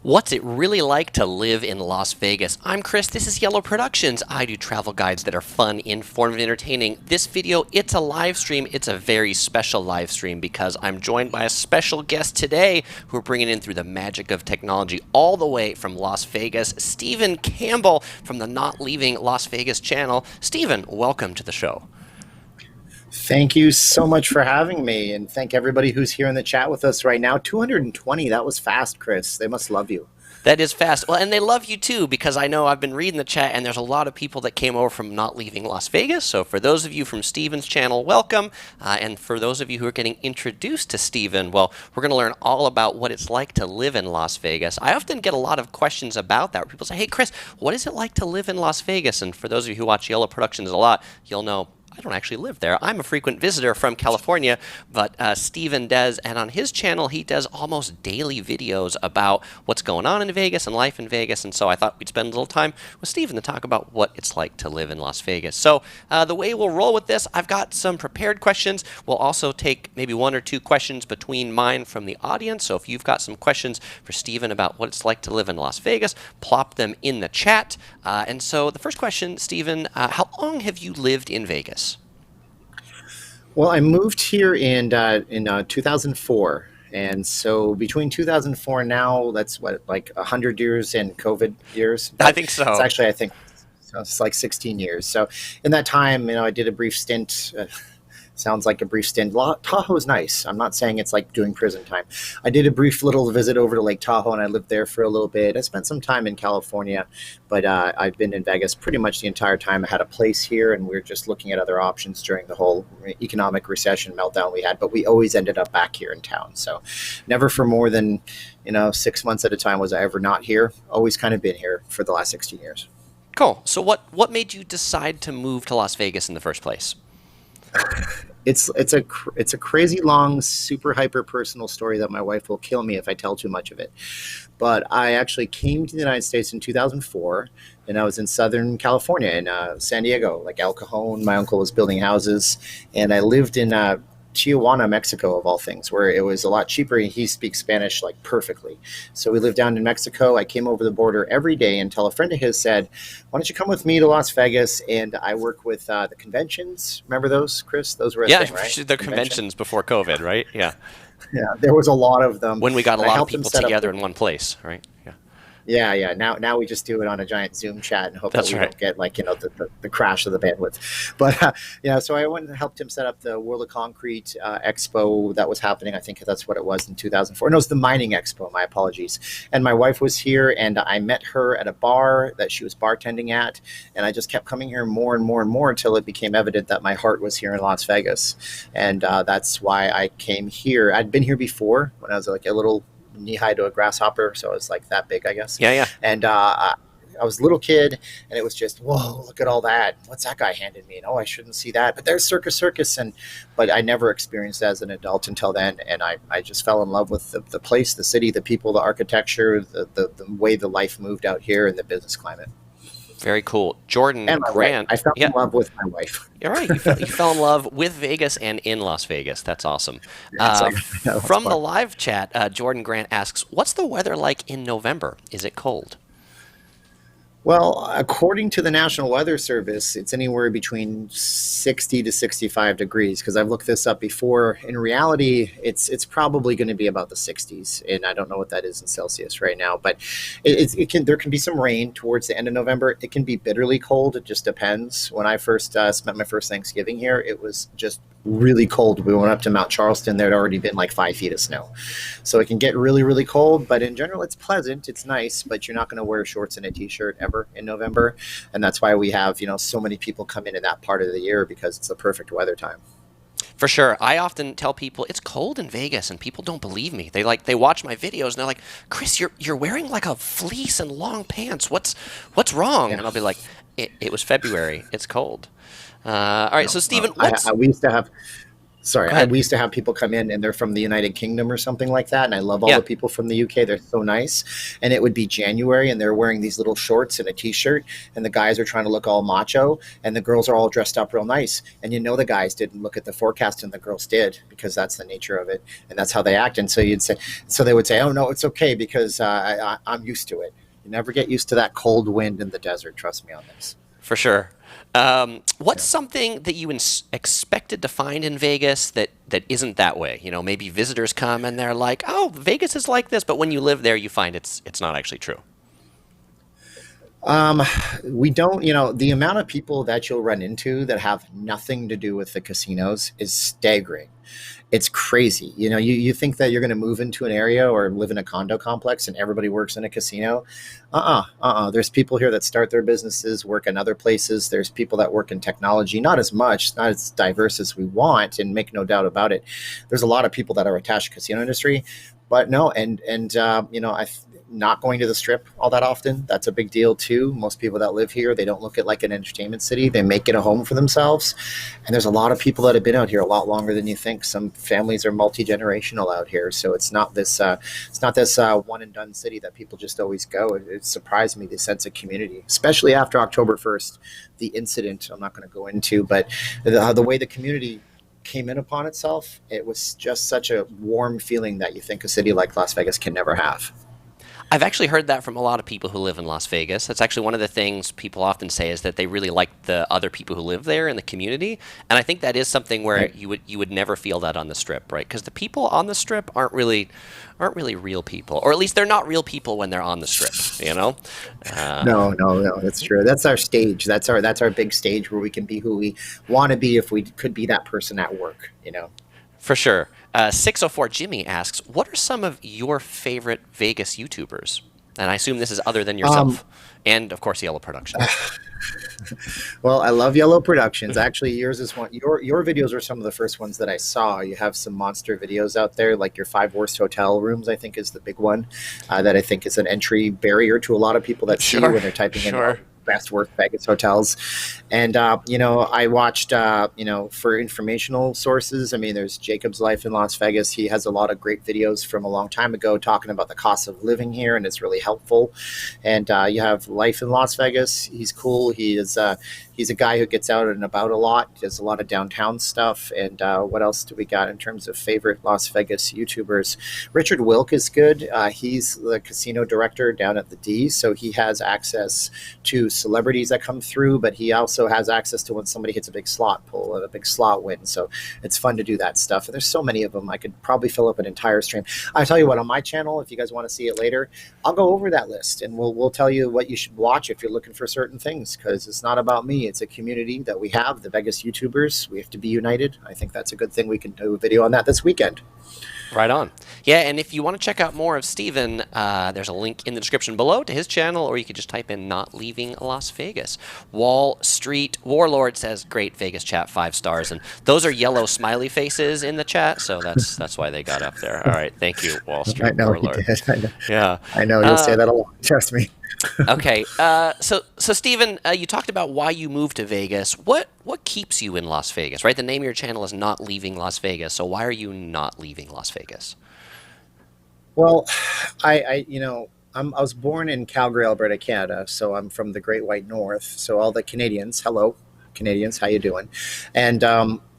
What's it really like to live in Las Vegas? I'm Chris, this is Yellow Productions. I do travel guides that are fun, informative, and entertaining. This video, it's a live stream. It's a very special live stream because I'm joined by a special guest today who we're bringing in through the magic of technology all the way from Las Vegas, Stephen Campbell from the Not Leaving Las Vegas channel. Stephen, welcome to the show. Thank you so much for having me, and thank everybody who's here in the chat with us right now. 220, that was fast, Chris. They must love you. That is fast. Well, and they love you too, because I know I've been reading the chat, and there's a lot of people that came over from Not Leaving Las Vegas. So for those of you from Steven's channel, welcome. And for those of you who are getting introduced to Steven, well, we're going to learn all about what it's like to live in Las Vegas. I often get a lot of questions about that, where people say, hey, Chris, what is it like to live in Las Vegas? And for those of you who watch Yellow Productions a lot, you'll know I don't actually live there. I'm a frequent visitor from California, but Steven does, and on his channel, he does almost daily videos about what's going on in Vegas and life in Vegas, and so I thought we'd spend a little time with Steven to talk about what it's like to live in Las Vegas. So the way we'll roll with this, I've got some prepared questions. We'll also take maybe one or two questions between mine from the audience, so if you've got some questions for Steven about what it's like to live in Las Vegas, plop them in the chat. And so the first question, Steven, how long have you lived in Vegas? Well, I moved here in 2004, and so between 2004 and now, that's what, like 100 years in COVID years? I think so. It's actually, I think, so it's like 16 years. So in that time, I did a brief stint. Sounds like a brief stint. Tahoe is nice. I'm not saying it's like doing prison time. I did a brief little visit over to Lake Tahoe, and I lived there for a little bit. I spent some time in California, but I've been in Vegas pretty much the entire time. I had a place here, and we were just looking at other options during the whole economic recession meltdown we had, but we always ended up back here in town. So never for more than 6 months at a time was I ever not here. Always kind of been here for the last 16 years. Cool. So what made you decide to move to Las Vegas in the first place? It's a crazy long, super hyper personal story that my wife will kill me if I tell too much of it. But I actually came to the United States in 2004, and I was in Southern California in San Diego, like El Cajon. My uncle was building houses, and I lived in Tijuana, Mexico, of all things, where it was a lot cheaper, and he speaks Spanish like perfectly. So we lived down in Mexico. I came over the border every day until a friend of his said, why don't you come with me to Las Vegas? And I work with the conventions. Remember those, Chris? Those were a thing, right? The conventions before COVID, right? Yeah. Yeah, there was a lot of them. When we got a lot of people together in one place, right? Yeah. Yeah. Now we just do it on a giant Zoom chat and hope that we don't get the crash of the bandwidth. But so I went and helped him set up the World of Concrete Expo that was happening. I think that's what it was in 2004. No, it was the Mining Expo. My apologies. And my wife was here, and I met her at a bar that she was bartending at, and I just kept coming here more and more and more until it became evident that my heart was here in Las Vegas, and that's why I came here. I'd been here before when I was like a little knee-high to a grasshopper, so I was like that big, I guess. Yeah. And I was a little kid, and it was just, whoa, look at all that. What's that guy handed me? And, oh, I shouldn't see that. But there's Circus. But I never experienced that as an adult until then, and I just fell in love with the place, the city, the people, the architecture, the way the life moved out here, and the business climate. Very cool. Jordan and Grant. I fell in love with my wife. You're right. You fell in love with Vegas and in Las Vegas. That's awesome. From the live chat, Jordan Grant asks, what's the weather like in November? Is it cold? Well, according to the National Weather Service, it's anywhere between 60 to 65 degrees, because I've looked this up before. In reality, it's probably going to be about the 60s, and I don't know what that is in Celsius right now, but there can be some rain towards the end of November. It can be bitterly cold. It just depends. When I first spent my first Thanksgiving here, it was just really cold. We went up to Mount Charleston. There had already been like 5 feet of snow. So it can get really, really cold, but in general, it's pleasant. It's nice, but you're not going to wear shorts and a t-shirt ever in November. And that's why we have, so many people come in that part of the year, because it's the perfect weather time. For sure. I often tell people it's cold in Vegas, and people don't believe me. They watch my videos and they're like, Chris, you're wearing like a fleece and long pants. What's wrong? Yeah. And I'll be like, it was February. It's cold. All right. So Stephen, we used to have Sorry, Go ahead. we used to have people come in and they're from the United Kingdom or something like that. And I love all Yeah. the people from the UK. They're so nice. And it would be January and they're wearing these little shorts and a t-shirt and the guys are trying to look all macho and the girls are all dressed up real nice. And the guys didn't look at the forecast and the girls did because that's the nature of it. And that's how they act. And so they would say, oh no, it's okay because I'm used to it. You never get used to that cold wind in the desert. Trust me on this. For sure. What's something that you expected to find in Vegas that isn't that way? You know, maybe visitors come and they're like, "Oh, Vegas is like this," but when you live there, you find it's not actually true. Um, we don't, the amount of people that you'll run into that have nothing to do with the casinos is staggering. It's crazy. You think that you're going to move into an area or live in a condo complex and everybody works in a casino. There's people here that start their businesses, work in other places. There's people that work in technology, not as much, not as diverse as we want, and make no doubt about it. There's a lot of people that are attached to casino industry, but no, not going to the strip all that often. That's a big deal too. Most people that live here, they don't look at like an entertainment city. They make it a home for themselves. And there's a lot of people that have been out here a lot longer than you think. Some families are multi-generational out here. So it's not this one and done city that people just always go. It surprised me, the sense of community, especially after October 1st, the incident I'm not going to go into, but the way the community came in upon itself, it was just such a warm feeling that you think a city like Las Vegas can never have. I've actually heard that from a lot of people who live in Las Vegas. That's actually one of the things people often say is that they really like the other people who live there in the community. And I think that is something where Right. you would never feel that on the strip, right? Because the people on the strip aren't really real people, or at least they're not real people when they're on the strip. You know. Uh, No, no, no, that's true. That's our stage. That's our big stage where we can be who we want to be if we could be that person at work. For sure. 604 Jimmy asks, what are some of your favorite Vegas YouTubers? And I assume this is other than Um, yourself. And, of course, Yellow Productions. well, I love Yellow Productions. Actually, yours is one. Your videos are some of the first ones that I saw. You have some monster videos out there, like your five worst hotel rooms. I think is the big one that I think is an entry barrier to a lot of people that see you Sure. when they're typing in Sure. best worst Vegas hotels. And I watched for informational sources. I mean, there's Jacob's Life in Las Vegas. He has a lot of great videos from a long time ago talking about the cost of living here, and it's really helpful. And you have Life in Las Vegas. He's cool. He's a guy who gets out and about a lot. Does a lot of downtown stuff. And what else do we got in terms of favorite Las Vegas YouTubers? Richard Wilk is good. He's the casino director down at the D, so he has access to celebrities that come through, but he also has access to when somebody hits a big slot pull and a big slot win. So it's fun to do that stuff. And there's so many of them. I could probably fill up an entire stream. I tell you what, on my channel, if you guys want to see it later, I'll go over that list and we'll tell you what you should watch if you're looking for certain things, because it's not about me. It's a community that we have, the Vegas YouTubers. We have to be united. I think that's a good thing. We can do a video on that this weekend. Right on. Yeah, and if you want to check out more of Steven, there's a link in the description below to his channel, or you could just type in "not leaving Las Vegas." Wall Street Warlord says, "Great Vegas chat, 5 stars," and those are yellow smiley faces in the chat, so that's why they got up there. All right, thank you, Wall I Street know he Warlord. did. Yeah. I know you'll say that a lot. Trust me. Okay. So Steven, you talked about why you moved to Vegas. What keeps you in Las Vegas, right? The name of your channel is "Not Leaving Las Vegas," so why are you not leaving Las Vegas? Well, I was born in Calgary, Alberta, Canada, so I'm from the Great White North. So all the Canadians, hello, Canadians, how you doing? And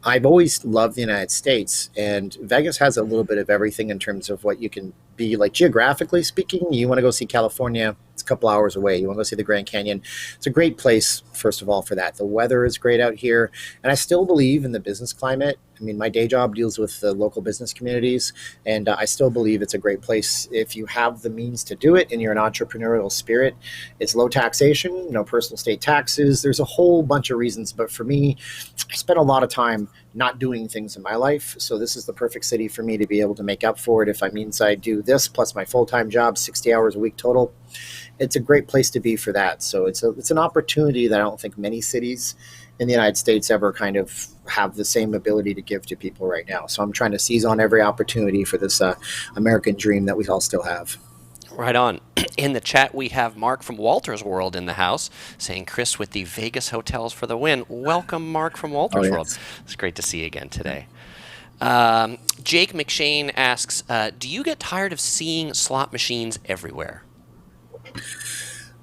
I've always loved the United States, and Vegas has a little bit of everything in terms of what you can be like geographically speaking. You want to go see California, it's a couple hours away. You want to go see the Grand Canyon. It's a great place, first of all, for that. The weather is great out here, and I still believe in the business climate. I mean, my day job deals with the local business communities, and I still believe it's a great place if you have the means to do it and you're an entrepreneurial spirit. It's low taxation, no personal state taxes. There's a whole bunch of reasons, but for me, I spent a lot of time not doing things in my life, so this is the perfect city for me to be able to make up for it if it means I do this plus my full-time job, 60 hours a week total. It's a great place to be for that. So it's an opportunity that I don't think many cities in the United States ever kind of have the same ability to give to people right now. So I'm trying to seize on every opportunity for this American dream that we all still have. Right on. In the chat, we have Mark from Walter's World in the house saying, "Chris with the Vegas hotels for the win." Welcome, Mark from Oh Walter's World. yes. It's great to see you again today. Jake McShane asks, "Do you get tired of seeing slot machines everywhere?"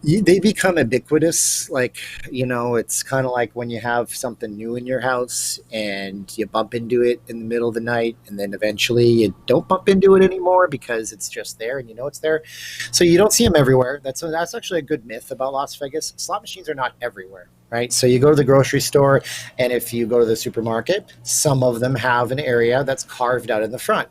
They become ubiquitous. Like, it's kind of like when you have something new in your house and you bump into it in the middle of the night, and then eventually you don't bump into it anymore because it's just there and you know it's there. So you don't see them everywhere. That's actually a good myth about Las Vegas. Slot machines are not everywhere. Right. So you go to the grocery store, and if you go to the supermarket, some of them have an area that's carved out in the front.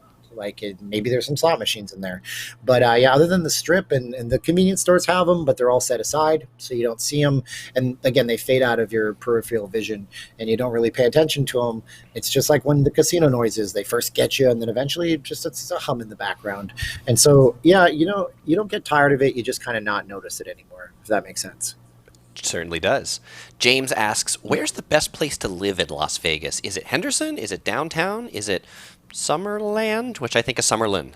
Maybe there's some slot machines in there, but yeah, other than the strip and the convenience stores have them, but they're all set aside, so you don't see them. And again, they fade out of your peripheral vision, and you don't really pay attention to them. It's just like when the casino noises, they first get you, and then eventually it's a hum in the background. And so, yeah, you don't get tired of it. You just kind of not notice it anymore, if that makes sense. Certainly does. James asks, "Where's the best place to live in Las Vegas? Is it Henderson? Is it downtown? Is it Summerland?" Which I think is Summerlin.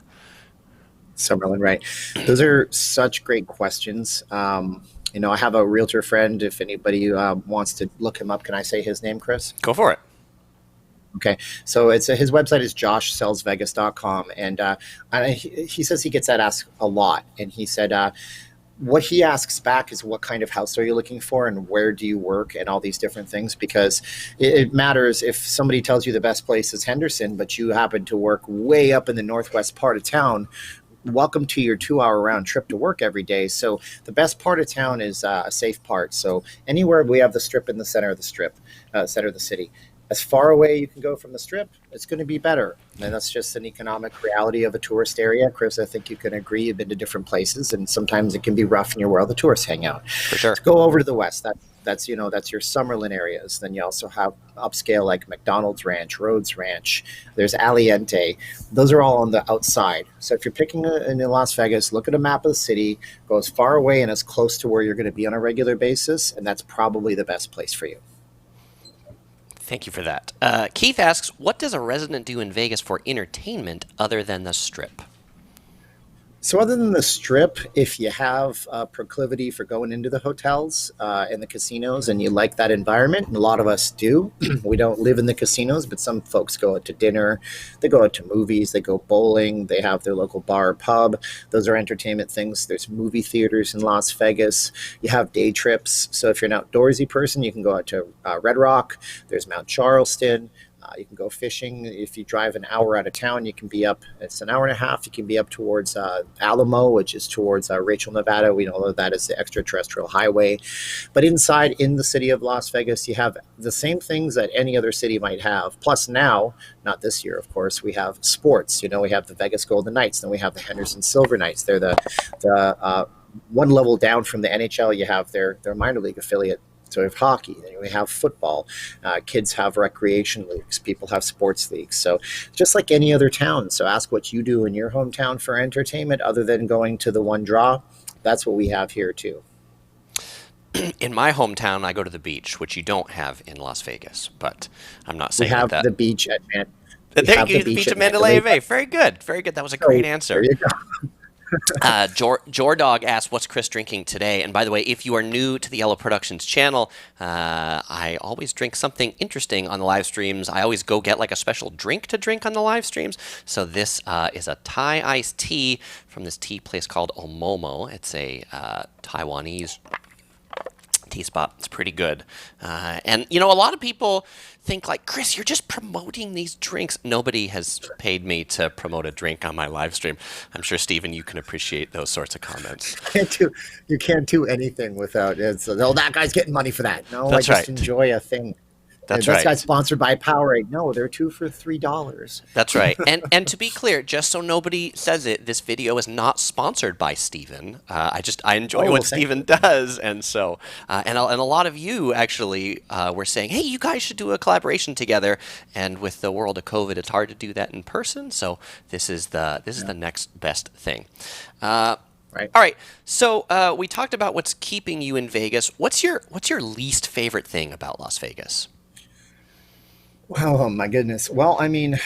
Summerlin, right? Those are such great questions. I have a realtor friend. If anybody wants to look him up, can I say his name, Chris? Go for it. Okay, so his website is joshsellsvegas.com, and he says he gets that asked a lot, and he said what he asks back is, what kind of house are you looking for, and where do you work, and all these different things, because it matters. If somebody tells you the best place is Henderson, but you happen to work way up in the northwest part of town, welcome to your 2-hour round trip to work every day. So the best part of town is a safe part. So anywhere we have the strip in the center of the center of the city. As far away you can go from the strip, it's going to be better. And that's just an economic reality of a tourist area. Chris, I think you can agree. You've been to different places, and sometimes it can be rough near where all the tourists hang out. For sure. To go over to the west, that's your Summerlin areas. Then you also have upscale like McDonald's Ranch, Rhodes Ranch. There's Aliente. Those are all on the outside. So if you're picking in Las Vegas, look at a map of the city, go as far away and as close to where you're going to be on a regular basis, and that's probably the best place for you. Thank you for that. Keith asks, "What does a resident do in Vegas for entertainment other than the strip?" So other than the strip, if you have a proclivity for going into the hotels and the casinos and you like that environment, and a lot of us do, we don't live in the casinos, but some folks go out to dinner, they go out to movies, they go bowling, they have their local bar or pub. Those are entertainment things. There's movie theaters in Las Vegas. You have day trips. So if you're an outdoorsy person, you can go out to Red Rock. There's Mount Charleston. You can go fishing. If you drive an hour out of town, you can be up. It's an hour and a half. You can be up towards Alamo, which is towards Rachel, Nevada. We know that is the extraterrestrial highway. But inside, in the city of Las Vegas, you have the same things that any other city might have. Plus now, not this year, of course, we have sports. We have the Vegas Golden Knights. Then we have the Henderson Silver Knights. They're the one level down from the NHL. You have their minor league affiliate. So we have hockey, then we have football, kids have recreation leagues, people have sports leagues. So just like any other town. So ask what you do in your hometown for entertainment other than going to the one draw. That's what we have here too. In my hometown, I go to the beach, which you don't have in Las Vegas, but I'm not We saying have that. the beach at There you go, the beach at Mandalay Bay. Very good. Very good. That was a great answer. There you go. Jordog asked, "What's Chris drinking today?" And by the way, if you are new to the Yellow Productions channel, I always drink something interesting on the live streams. I always go get like a special drink to drink on the live streams. So this is a Thai iced tea from this tea place called Omomo. It's a Taiwanese tea spot. It's pretty good. And, a lot of people think like, "Chris, you're just promoting these drinks." Nobody has paid me to promote a drink on my live stream. I'm sure, Stephen, you can appreciate those sorts of comments. You can't do anything without it. So, oh, that guy's getting money for that. No, That's I just right. enjoy a thing. That's This right. guy's sponsored by Powerade. No, they're 2 for $3. That's right. And to be clear, just so nobody says it, this video is not sponsored by Stephen. I enjoy Oh, what thank Stephen does, and so and a lot of you actually were saying, "Hey, you guys should do a collaboration together." And with the world of COVID, it's hard to do that in person. So this is the next best thing. Right. All right. So we talked about what's keeping you in Vegas. What's your least favorite thing about Las Vegas? Oh my goodness. Well, I mean,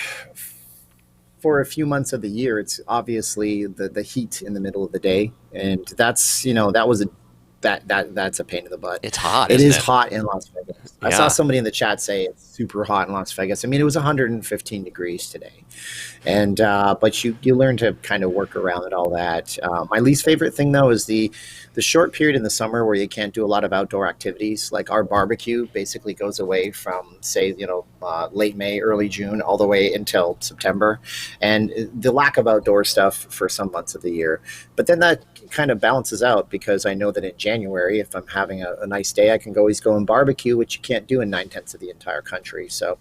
for a few months of the year, it's obviously the heat in the middle of the day, and that's a pain in the butt. It's hot, It isn't is it? hot in Las Vegas. I saw Yeah. somebody in the chat say it's super hot in Las Vegas. I mean, it was 115 degrees today, and but you learn to kind of work around it, all that. My least favorite thing though is the short period in the summer where you can't do a lot of outdoor activities. Like our barbecue basically goes away from say late May, early June, all the way until September, and the lack of outdoor stuff for some months of the year. But then that kind of balances out because I know that in January, if I'm having a nice day, I can always go and barbecue, which you can't do in 9/10 of the entire country. So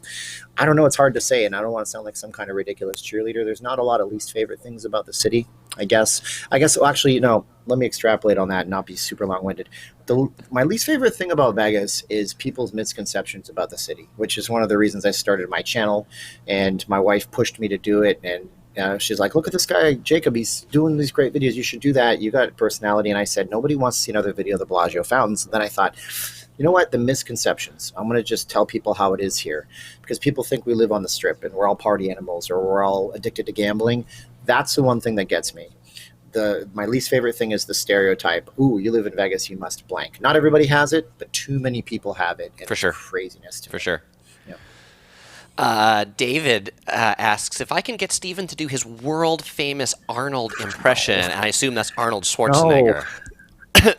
I don't know. It's hard to say, and I don't want to sound like some kind of ridiculous cheerleader. There's not a lot of least favorite things about the city, I guess. Well, actually, let me extrapolate on that and not be super long-winded. My least favorite thing about Vegas is people's misconceptions about the city, which is one of the reasons I started my channel, and my wife pushed me to do it. And she's like, look at this guy, Jacob. He's doing these great videos. You should do that. You got personality. And I said, nobody wants to see another video of the Bellagio fountains. And then I thought, you know what? The misconceptions. I'm going to just tell people how it is here, because people think we live on the Strip and we're all party animals or we're all addicted to gambling. That's the one thing that gets me. My least favorite thing is the stereotype. Ooh, you live in Vegas, you must blank. Not everybody has it, but too many people have it. And For sure. Craziness to For me. sure. Yeah. David asks if I can get Steven to do his world famous Arnold impression. And I assume that's Arnold Schwarzenegger.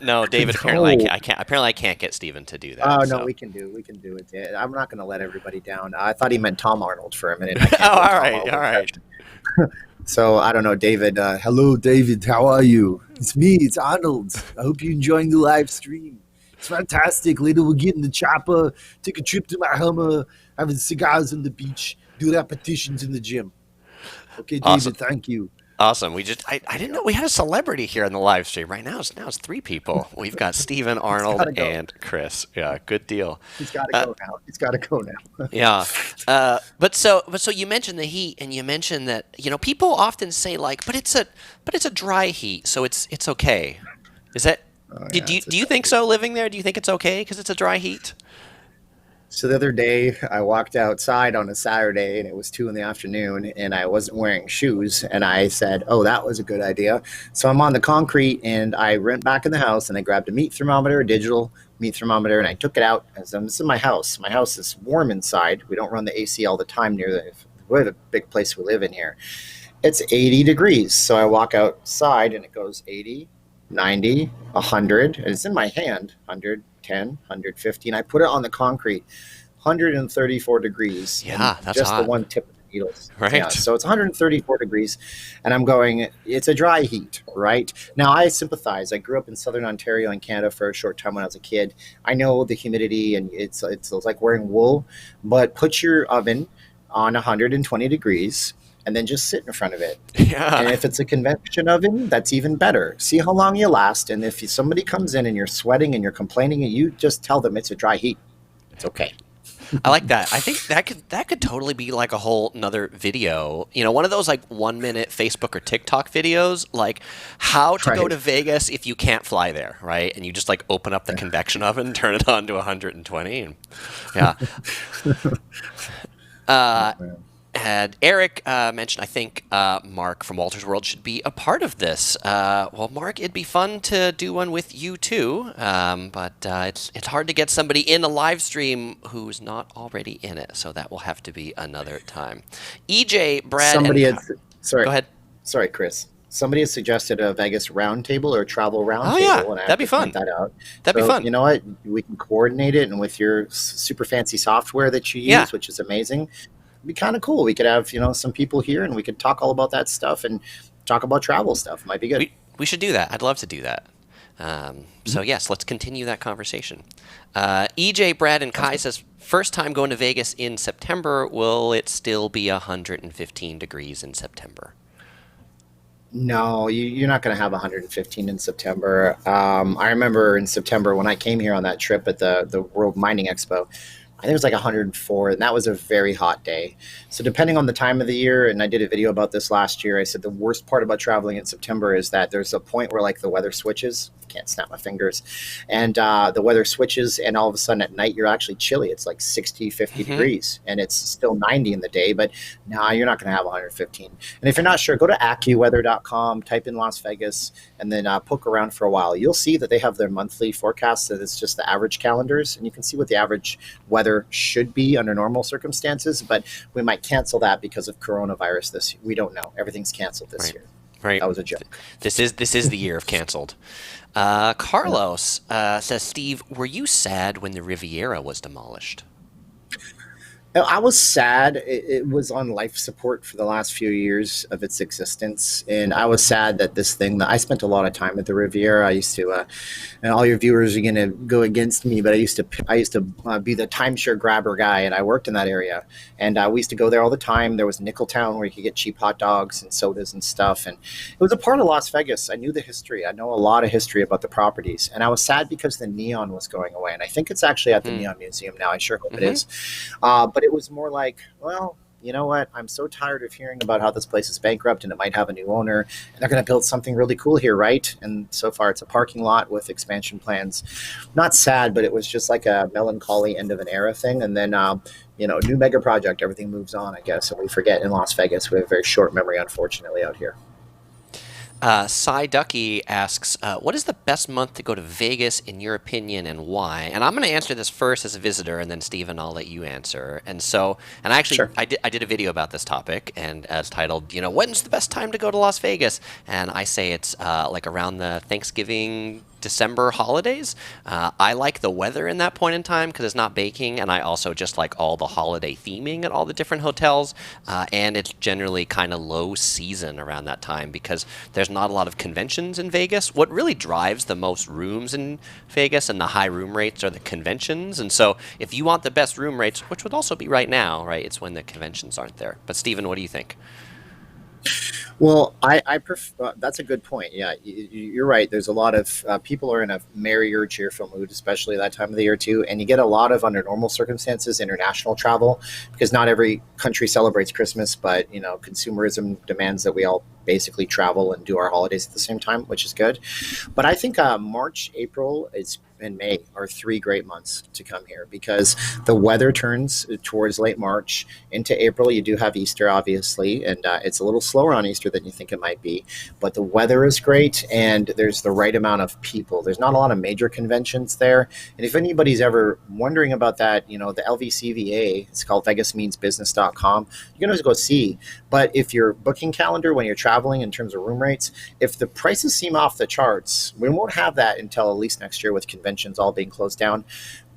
No, David. Apparently, I can't. Apparently, I can't get Steven to do that. Oh no, so. we can do it. Yeah, I'm not going to let everybody down. I thought he meant Tom Arnold for a minute. I can't Oh, do a all Tom right, Arnold all right. impression. So I don't know, David. Hello, David. How are you? It's me. It's Arnold. I hope you're enjoying the live stream. It's fantastic. Later, we'll get in the chopper, take a trip to my Hummer, having cigars on the beach, do repetitions in the gym. Okay, David. Awesome. Thank you. Awesome. I didn't know we had a celebrity here in the live stream. Right now, it's three people. We've got Steven, Arnold, go. and Chris. Yeah, good deal. He's got to go now. He's got to go now. Yeah. But so you mentioned the heat, and you mentioned that people often say but it's a dry heat, so it's okay. Is that? Do you think so? Living there, do you think it's okay because it's a dry heat? So the other day, I walked outside on a Saturday, and it was 2 p.m, and I wasn't wearing shoes. And I said, "Oh, that was a good idea." So I'm on the concrete, and I went back in the house, and I grabbed a meat thermometer, a digital meat thermometer, and I took it out. And so this is my house. My house is warm inside. We don't run the AC all the time we have a big place we live in here. It's 80 degrees. So I walk outside, and it goes 80, 90, 100, and it's in my hand, 110, 150, and I put it on the concrete, 134 degrees. Yeah, that's just hot. the one tip of the needles. Right. Yeah, so it's 134 degrees, and I'm going, it's a dry heat, right? Now, I sympathize. I grew up in Southern Ontario in Canada for a short time when I was a kid. I know the humidity, and it's like wearing wool, but put your oven on 120 degrees, and then just sit in front of it. Yeah. And if it's a convection oven, that's even better. See how long you last. And if somebody comes in and you're sweating and you're complaining, and you just tell them it's a dry heat, it's okay. I like that. I think that could totally be like a whole another video. One of those like 1 minute Facebook or TikTok videos, like how to go Right. to Vegas if you can't fly there, right? And you just like open up the convection oven, turn it on to 120, and yeah. And Eric mentioned, I think Mark from Walter's World should be a part of this. Well, Mark, it'd be fun to do one with you too, but it's hard to get somebody in a live stream who's not already in it, so that will have to be another time. EJ, Brad, Sorry. Go ahead. Sorry, Chris. Somebody has suggested a Vegas roundtable or a travel roundtable. yeah. And I That'd be have to fun. point that out. That'd be fun. You know what? We can coordinate it, and with your super fancy software that you use, Yeah. which is amazing, it'd be kind of cool. We could have some people here, and we could talk all about that stuff and talk about travel stuff. Might be good. We should do that. I'd love to do that. So yes, let's continue that conversation. EJ, Brad, and Kai says, first time going to Vegas in September. Will it still be 115 degrees in September? No, you're not going to have 115 in September. I remember in September when I came here on that trip at the World Mining Expo, I think it was like 104, and that was a very hot day. So depending on the time of the year, and I did a video about this last year, I said the worst part about traveling in September is that there's a point where like the weather switches. You can't snap my fingers. And the weather switches, and all of a sudden at night, you're actually chilly. It's like 60, 50 degrees, and it's still 90 in the day, but now you're not going to have 115. And if you're not sure, go to AccuWeather.com, type in Las Vegas, and then poke around for a while. You'll see that they have their monthly forecast, that it's just the average calendars, and you can see what the average weather should be under normal circumstances, but we might cancel that because of coronavirus this year. We don't know. Everything's canceled this year. Right. That was a joke. This is the year of canceled. Carlos says, Steve, were you sad when the Riviera was demolished? I was sad. It was on life support for the last few years of its existence, and I was sad that this thing. I spent a lot of time at the Riviera. I used to, and all your viewers are going to go against me, but I used to be the timeshare grabber guy, and I worked in that area, and we used to go there all the time. There was Nickeltown where you could get cheap hot dogs and sodas and stuff, and it was a part of Las Vegas. I knew the history. I know a lot of history about the properties, and I was sad because the neon was going away, and I think it's actually at the Neon Museum now. I sure hope it is, but it was more like, well, you know what? I'm so tired of hearing about how this place is bankrupt and it might have a new owner and they're going to build something really cool here, right? And so far it's a parking lot with expansion plans. Not sad, but it was just like a melancholy end of an era thing. And then, new mega project, everything moves on, I guess. And we forget in Las Vegas, we have a very short memory, unfortunately, out here. Cy Ducky asks, what is the best month to go to Vegas in your opinion and why? And I'm going to answer this first as a visitor, and then Stephen, I'll let you answer. And actually, sure. I did a video about this topic, and as titled, when's the best time to go to Las Vegas? And I say it's like around the Thanksgiving, December holidays. I like the weather in that point in time because it's not baking, and I also just like all the holiday theming at all the different hotels, and it's generally kind of low season around that time because there's not a lot of conventions in Vegas. What really drives the most rooms in Vegas and the high room rates are the conventions, and so if you want the best room rates, which would also be right now, right, it's when the conventions aren't there. But Stephen, what do you think? Well, I prefer, that's a good point. Yeah, you're right. There's a lot of people are in a merrier, cheerful mood, especially that time of the year too. And you get a lot of, under normal circumstances, international travel because not every country celebrates Christmas, but consumerism demands that we all basically travel and do our holidays at the same time, which is good. But I think March, April, and May are 3 great months to come here because the weather turns towards late March into April. You do have Easter, obviously, and it's a little slower on Easter than you think it might be. But the weather is great, and there's the right amount of people. There's not a lot of major conventions there. And if anybody's ever wondering about that, the LVCVA, it's called VegasMeansBusiness.com. You can always go see. But if your booking calendar, when you're traveling in terms of room rates, if the prices seem off the charts, we won't have that until at least next year with conventions all being closed down.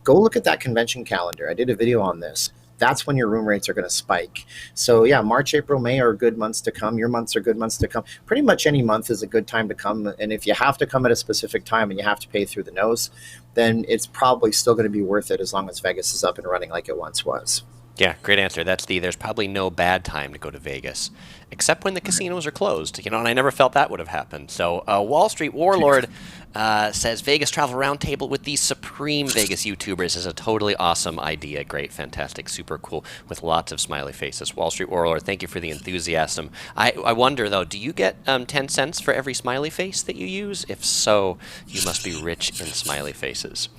Go look at that convention calendar. I did a video on this. That's when your room rates are going to spike. So yeah, March, April, May are good months to come. Your months are good months to come. Pretty much any month is a good time to come. And if you have to come at a specific time and you have to pay through the nose, then it's probably still going to be worth it as long as Vegas is up and running like it once was. Yeah, great answer. There's probably no bad time to go to Vegas, except when the casinos are closed, and I never felt that would have happened. So Wall Street Warlord says, Vegas Travel Roundtable with the Supreme Vegas YouTubers is a totally awesome idea. Great, fantastic, super cool, with lots of smiley faces. Wall Street Warlord, thank you for the enthusiasm. I wonder, though, do you get 10 cents for every smiley face that you use? If so, you must be rich in smiley faces.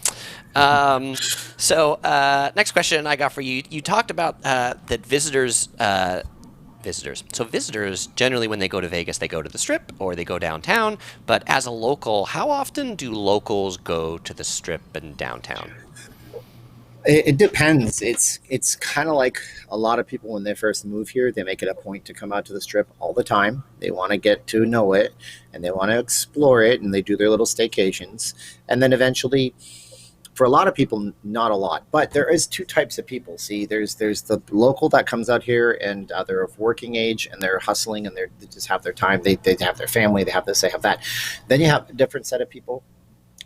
Next question I got for you. You talked about that visitors. So visitors, generally when they go to Vegas, they go to the Strip or they go downtown. But as a local, how often do locals go to the Strip and downtown? It depends. It's kind of like a lot of people when they first move here, they make it a point to come out to the Strip all the time. They want to get to know it and they want to explore it, and they do their little staycations. And then eventually, for a lot of people, not a lot, but there is 2 types of people. See, there's the local that comes out here and they're of working age and they're hustling and they just have their time. They have their family. They have this, they have that. Then you have a different set of people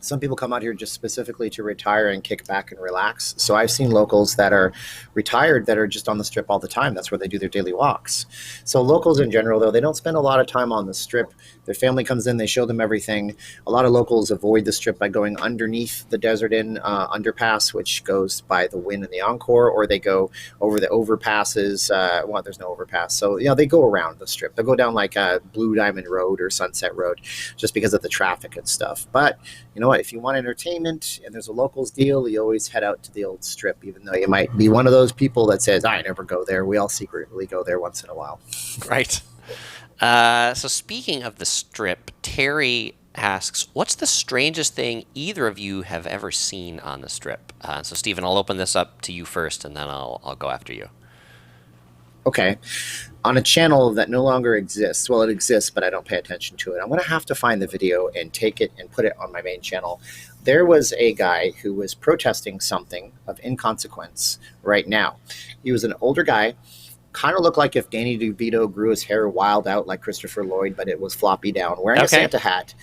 Some people come out here just specifically to retire and kick back and relax. So I've seen locals that are retired that are just on the strip all the time. That's where they do their daily walks. So locals in general, though, they don't spend a lot of time on the strip. Their family comes in, they show them everything. A lot of locals avoid the strip by going underneath the Desert Inn underpass, which goes by the Wynn and the Encore, or they go over the overpasses. Well, there's no overpass. So, they go around the strip. They'll go down like Blue Diamond Road or Sunset Road just because of the traffic and stuff. But you know what? If you want entertainment and there's a locals deal, you always head out to the old strip, even though you might be one of those people that says, I never go there. We all secretly go there once in a while. Right. So speaking of the strip, Terry asks, what's the strangest thing either of you have ever seen on the strip? So Stephen, I'll open this up to you first, and then I'll go after you. Okay. On a channel that no longer exists, well, it exists, but I don't pay attention to it. I'm going to have to find the video and take it and put it on my main channel. There was a guy who was protesting something of inconsequence right now. He was an older guy, kind of looked like if Danny DeVito grew his hair wild out like Christopher Lloyd, but it was floppy down, wearing a Santa hat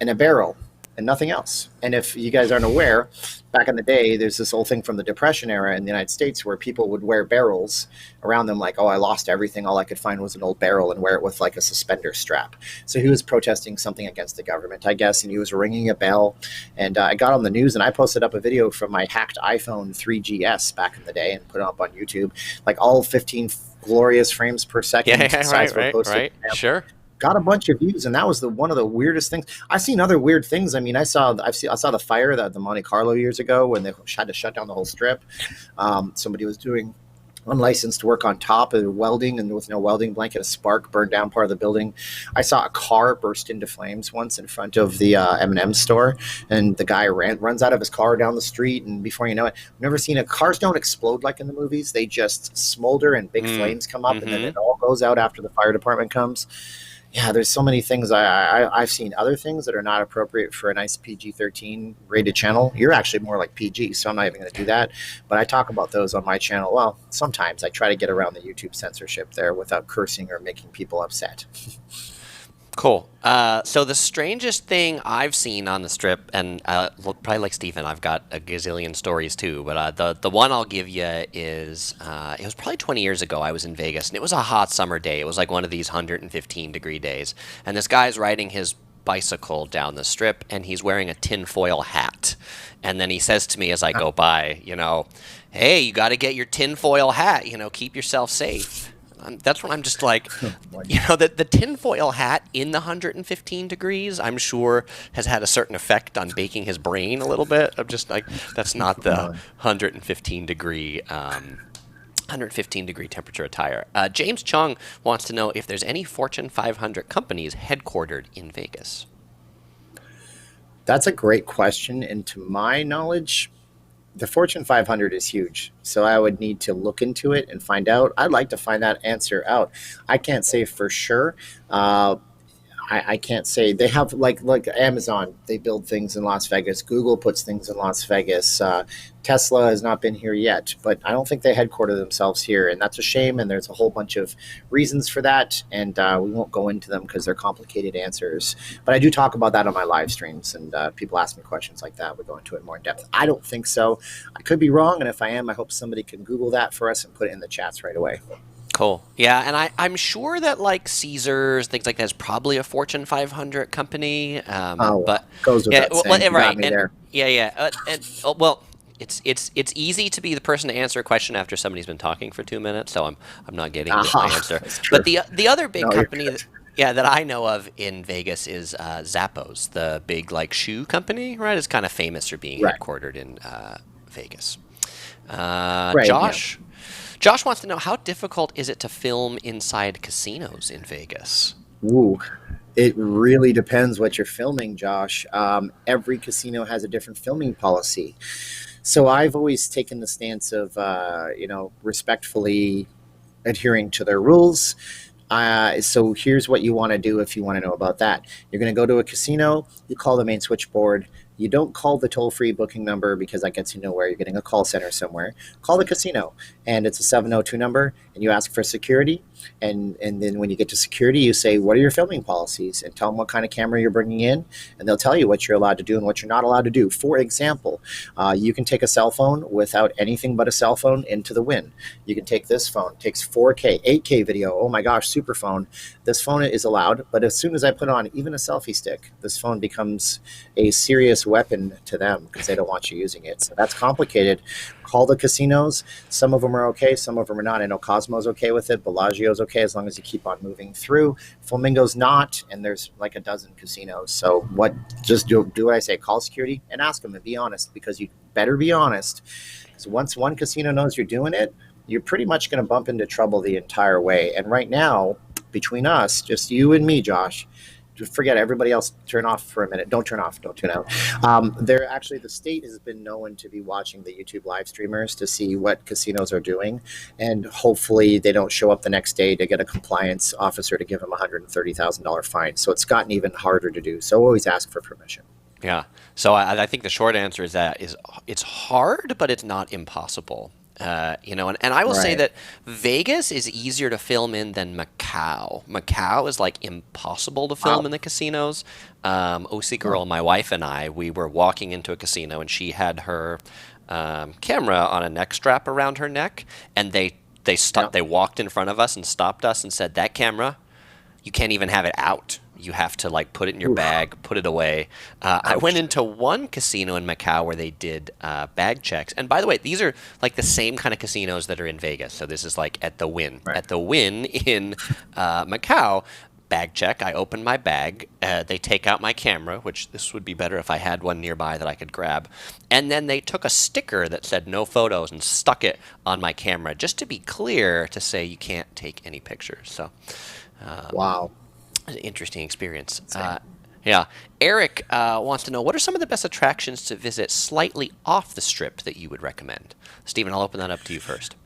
and a barrel and nothing else. And if you guys aren't aware, back in the day, there's this whole thing from the Depression era in the United States where people would wear barrels around them like, oh, I lost everything. All I could find was an old barrel, and wear it with like a suspender strap. So he was protesting something against the government, I guess, and he was ringing a bell. And I got on the news and I posted up a video from my hacked iPhone 3GS back in the day and put it up on YouTube, like all 15 glorious frames per second. Right. Sure. Got a bunch of views, and that was one of the weirdest things. I've seen other weird things. I mean, I saw the fire at the Monte Carlo years ago when they had to shut down the whole strip. Somebody was doing unlicensed work on top of welding, and with no welding blanket, a spark burned down part of the building. I saw a car burst into flames once in front of the M&M store, and the guy runs out of his car down the street, and before you know it, I've never seen cars don't explode like in the movies. They just smolder and big flames come up, and then it all goes out after the fire department comes. Yeah, there's so many things. I've seen other things that are not appropriate for a nice PG-13 rated channel. You're actually more like PG, so I'm not even going to do that. But I talk about those on my channel. Well, sometimes I try to get around the YouTube censorship there without cursing or making people upset. Cool. So the strangest thing I've seen on the strip, and probably like Stephen, I've got a gazillion stories too, but the one I'll give you is, it was probably 20 years ago. I was in Vegas, and it was a hot summer day. It was like one of these 115-degree days, and this guy's riding his bicycle down the strip, and he's wearing a tinfoil hat. And then he says to me as I go by, hey, you got to get your tinfoil hat, keep yourself safe. That's when I'm just like, the tinfoil hat in the 115 degrees, I'm sure has had a certain effect on baking his brain a little bit. I'm just like, that's not the 115 degree temperature attire. James Chung wants to know if there's any Fortune 500 companies headquartered in Vegas. That's a great question. And to my knowledge, the Fortune 500 is huge, so I would need to look into it and find out. I'd like to find that answer out. I can't say for sure. I can't say. They have like Amazon. They build things in Las Vegas. Google puts things in Las Vegas. Tesla has not been here yet, but I don't think they headquarter themselves here, and that's a shame. And there's a whole bunch of reasons for that, and we won't go into them because they're complicated answers. But I do talk about that on my live streams, and people ask me questions like that. We go into it more in depth. I don't think so. I could be wrong, and if I am, I hope somebody can Google that for us and put it in the chats right away. Cool. Yeah, and I'm sure that like Caesars, things like that, is probably a Fortune 500 company. But goes with that saying. Right. Me there. It's easy to be the person to answer a question after somebody's been talking for 2 minutes, so I'm not getting my answer. But the other big company that I know of in Vegas is Zappos, the big like shoe company, right? It's kind of famous for being headquartered in Vegas. Josh. Josh wants to know, how difficult is it to film inside casinos in Vegas? Ooh, it really depends what you're filming, Josh. Every casino has a different filming policy. So I've always taken the stance of, respectfully adhering to their rules. So here's what you want to do if you want to know about that. You're going to go to a casino, you call the main switchboard, You don't call the toll-free booking number because that gets you nowhere. You're getting a call center somewhere. Call the casino, and it's a 702 number, and you ask for security. And then when you get to security, you say, what are your filming policies? And tell them what kind of camera you're bringing in, and they'll tell you what you're allowed to do and what you're not allowed to do. For example, you can take a cell phone without anything but a cell phone into the wind. You can take this phone, takes 4K, 8K video. Oh my gosh, super phone. This phone is allowed, but as soon as I put on even a selfie stick, this phone becomes a serious weapon to them because they don't want you using it. So that's complicated. Call the casinos. Some of them are okay, some of them are not. I know Cosmo's okay with it. Bellagio's okay as long as you keep on moving through. Flamingo's not, and there's like a dozen casinos. So just do what I say. Call security and ask them and be honest, because you better be honest. Because once one casino knows you're doing it, you're pretty much going to bump into trouble the entire way. And right now, between us, just you and me, Josh, forget everybody else. Turn off for a minute. Don't turn off. Don't tune out. The state has been known to be watching the YouTube live streamers to see what casinos are doing, and hopefully they don't show up the next day to get a compliance officer to give them $130,000 fine. So it's gotten even harder to do. So always ask for permission. Yeah. So I think the short answer is that it's hard, but it's not impossible. And I will say Right. that Vegas is easier to film in than Macau. Macau is like impossible to film Wow. in the casinos. OC girl, my wife and I, we were walking into a casino and she had her camera on a neck strap around her neck, and they stopped. Yeah. They walked in front of us and stopped us and said, "That camera, you can't even have it out. You have to like put it in your Oof. bag, put it away." I Ouch. went into one casino in Macau where they did bag checks. And by the way, these are like the same kind of casinos that are in Vegas. So this is like at the Wynn. Right. At the Wynn in Macau, bag check. I open my bag. They take out my camera, which this would be better if I had one nearby that I could grab. And then they took a sticker that said no photos and stuck it on my camera just to be clear to say you can't take any pictures. So Wow. an interesting experience. Insane. Yeah. Eric wants to know, what are some of the best attractions to visit slightly off the strip that you would recommend? Stephen, I'll open that up to you first.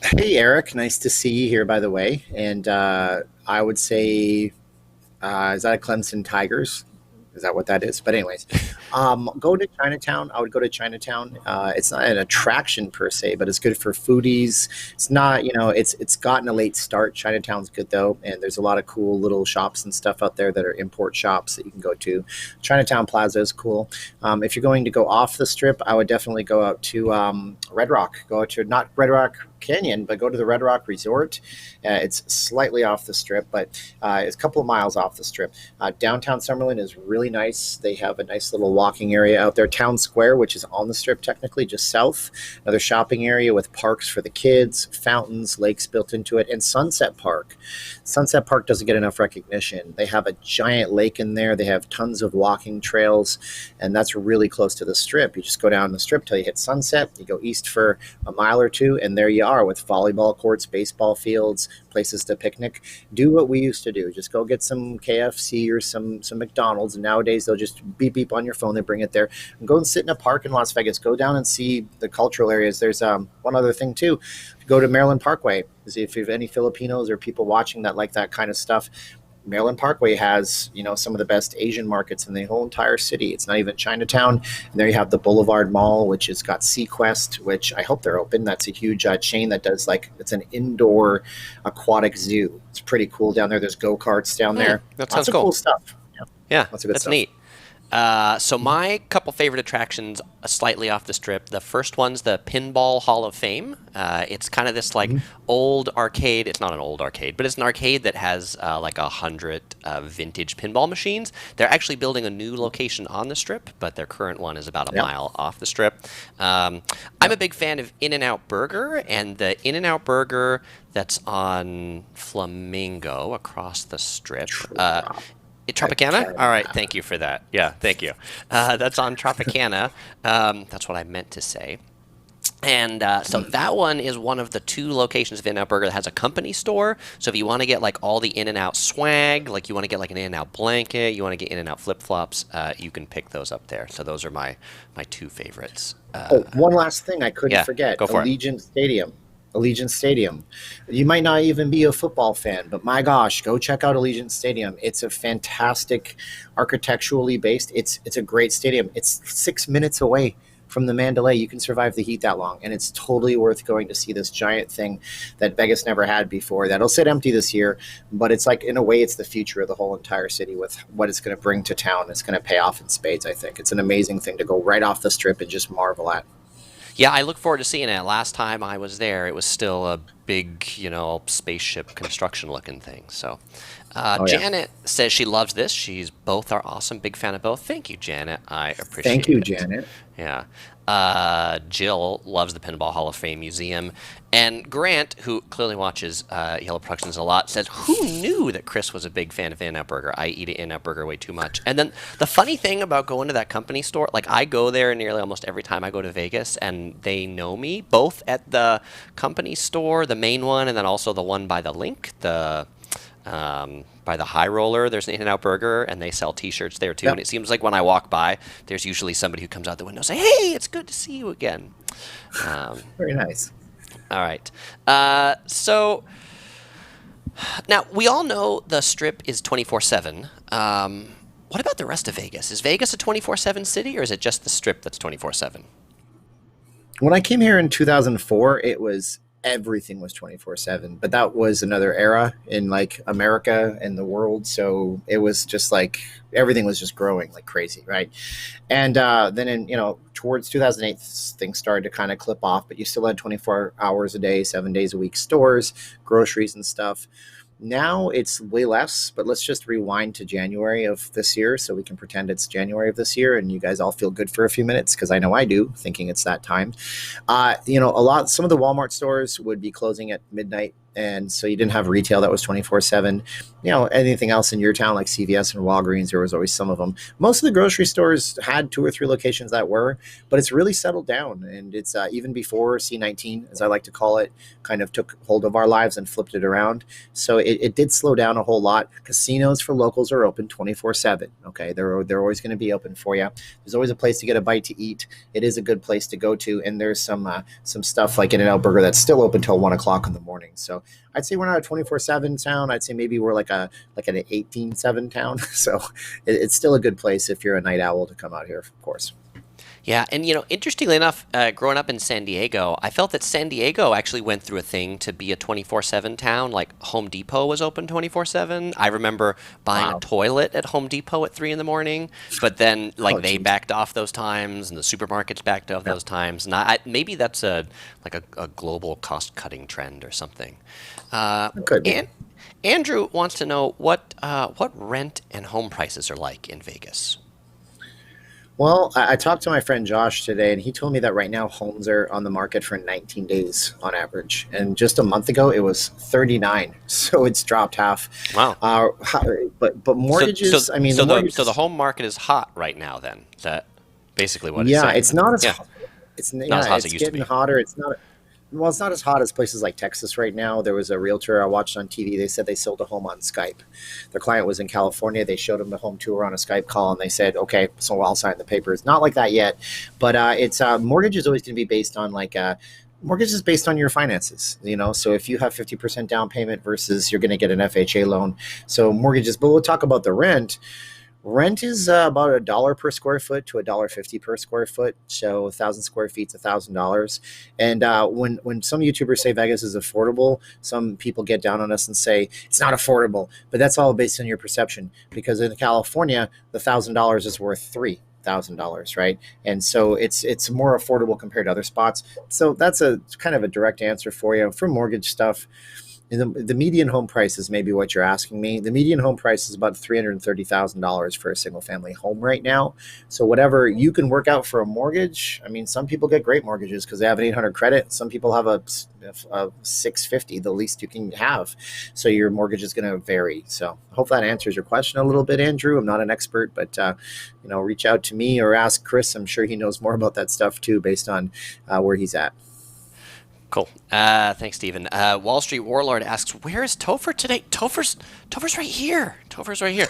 Hey, Eric. Nice to see you here, by the way. And I would say, is that a Clemson Tigers? Is that what that is? But anyways, go to Chinatown. I would go to Chinatown. It's not an attraction per se, but it's good for foodies. It's not, it's gotten a late start. Chinatown's good though, and there's a lot of cool little shops and stuff out there that are import shops that you can go to. Chinatown Plaza is cool. If you're going to go off the strip, I would definitely go out to Red Rock. Go out to not Red Rock Canyon, but go to the Red Rock Resort. It's slightly off the strip, but it's a couple of miles off the strip. Downtown Summerlin is really nice. They have a nice little walking area out there. Town Square, which is on the strip technically, just south. Another shopping area with parks for the kids, fountains, lakes built into it, and Sunset Park. Sunset Park doesn't get enough recognition. They have a giant lake in there. They have tons of walking trails, and that's really close to the strip. You just go down the strip till you hit Sunset. You go east for a mile or two, and there you are with volleyball courts, baseball fields, places to picnic. Do what we used to do. Just go get some KFC or some McDonald's, and nowadays they'll just beep beep on your phone. They bring it there. And go and sit in a park in Las Vegas. Go down and see the cultural areas. There's one other thing too. Go to Maryland Parkway. If you have any Filipinos or people watching that like that kind of stuff, Maryland Parkway has, some of the best Asian markets in the whole entire city. It's not even Chinatown. And there you have the Boulevard Mall, which has got Sequest, which I hope they're open. That's a huge chain that does it's an indoor aquatic zoo. It's pretty cool down there. There's go-karts down there. That Lots sounds of cool. cool stuff. Yeah, Lots of good that's stuff. neat. So my couple favorite attractions, slightly off the strip. The first one's the Pinball Hall of Fame. It's kind of this old arcade. It's not an old arcade, but it's an arcade that has 100 vintage pinball machines. They're actually building a new location on the strip, but their current one is about a mile off the strip. I'm a big fan of In-N-Out Burger, and the In-N-Out Burger that's on Flamingo across the strip. Tropicana? All right, thank you for that. Yeah, thank you. That's on Tropicana. That's what I meant to say. And so that one is one of the two locations of In-N-Out Burger that has a company store. So if you want to get all the In-N-Out swag, you want to get an In-N-Out blanket, you want to get In-N-Out flip-flops, you can pick those up there. So those are my two favorites. One last thing I couldn't forget. go for it. Allegiant Stadium. Allegiant Stadium. You might not even be a football fan, but my gosh, go check out Allegiant Stadium. It's a fantastic, architecturally based. It's a great stadium. It's 6 minutes away from the Mandalay. You can survive the heat that long, and it's totally worth going to see this giant thing that Vegas never had before. That'll sit empty this year, but it's like, in a way, it's the future of the whole entire city with what it's going to bring to town. It's going to pay off in spades. I think it's an amazing thing to go right off the strip and just marvel at. Yeah, I look forward to seeing it. Last time I was there, it was still a big, spaceship construction looking thing. So, Oh yeah. Janet says she loves this. She's both are awesome. Big fan of both. Thank you, Janet. I Thank appreciate you, it. Janet. Yeah. Jill loves the Pinball Hall of Fame Museum. And Grant, who clearly watches Yellow Productions a lot, says, who knew that Chris was a big fan of In-N-Out Burger? I eat an In-N-Out Burger way too much. And then the funny thing about going to that company store, like I go there nearly almost every time I go to Vegas, and they know me, both at the company store, the main one, and then also the one by the link, by the High Roller. There's an In-N-Out Burger, and they sell T-shirts there too. Yep. And it seems like when I walk by, there's usually somebody who comes out the window and say, "Hey, it's good to see you again." Um, Very nice. all right. So now we all know the Strip is 24/7. What about the rest of Vegas? Is Vegas a 24/7 city, or is it just the Strip that's 24/7? When I came here in 2004, it was everything was 24/7, but that was another era in like America and the world. So it was just like everything was just growing like crazy, right? And then in, towards 2008, things started to kind of clip off, but you still had 24 hours a day, 7 days a week stores, groceries and stuff. Now it's way less, but let's just rewind to January of this year so we can pretend it's January of this year and you guys all feel good for a few minutes, because I know I do, thinking it's that time. Some of the Walmart stores would be closing at midnight, and so you didn't have retail that was 24/7. Anything else in your town like CVS and Walgreens, there was always some of them. Most of the grocery stores had 2 or 3 locations that were, but it's really settled down, and it's even before C-19, as I like to call it, kind of took hold of our lives and flipped it around. So it did slow down a whole lot. Casinos for locals are open 24/7. Okay, they're always going to be open for you. There's always a place to get a bite to eat. It is a good place to go to, and there's some stuff like In-N-Out Burger that's still open till 1 o'clock in the morning. So I'd say we're not a 24/7 town. I'd say maybe we're like an 18/7 town. So it's still a good place if you're a night owl to come out here, of course. Yeah, and interestingly enough, growing up in San Diego, I felt that San Diego actually went through a thing to be a 24/7 town. Like Home Depot was open 24/7. I remember buying a Wow. toilet at Home Depot at 3 in the morning, but then Oh, they geez. backed off those times, and the supermarkets backed off Yeah, those times. And maybe that's a global cost cutting trend or something. it could be. And Andrew wants to know what rent and home prices are like in Vegas. Well, I talked to my friend Josh today, and he told me that right now homes are on the market for 19 days on average. And just a month ago, it was 39. So it's dropped half. Wow. But mortgages, I mean, So the mortgages, the home market is hot right now. Then is that basically what it's yeah, saying? it's not as Yeah, hot. not as hot as it It's used to getting be. hotter. It's not as hot as places like Texas right now. There was a realtor I watched on TV. They said they sold a home on Skype. Their client was in California. They showed him the home tour on a Skype call, and they said, "Okay, so I'll sign the papers." Not like that yet, but it's mortgage is always going to be based on mortgage is based on your finances. So if you have 50% down payment versus you're going to get an FHA loan, so mortgages. But we'll talk about the rent. Rent is about $1 per square foot to $1.50 per square foot. So 1,000 square feet is $1,000. And when some YouTubers say Vegas is affordable, some people get down on us and say it's not affordable. But that's all based on your perception, because in California, the $1,000 is worth $3,000, right? And so it's more affordable compared to other spots. So that's a kind of a direct answer for you. For mortgage stuff, the median home price is maybe what you're asking me. The median home price is about $330,000 for a single family home right now. So whatever you can work out for a mortgage, I mean, some people get great mortgages because they have an 800 credit. Some people have a 650, the least you can have. So your mortgage is going to vary. So I hope that answers your question a little bit, Andrew. I'm not an expert, but reach out to me or ask Chris. I'm sure he knows more about that stuff too, based on where he's at. Cool. Thanks, Stephen. Wall Street Warlord asks, "Where is Topher today?" Topher's right here. Topher's right here.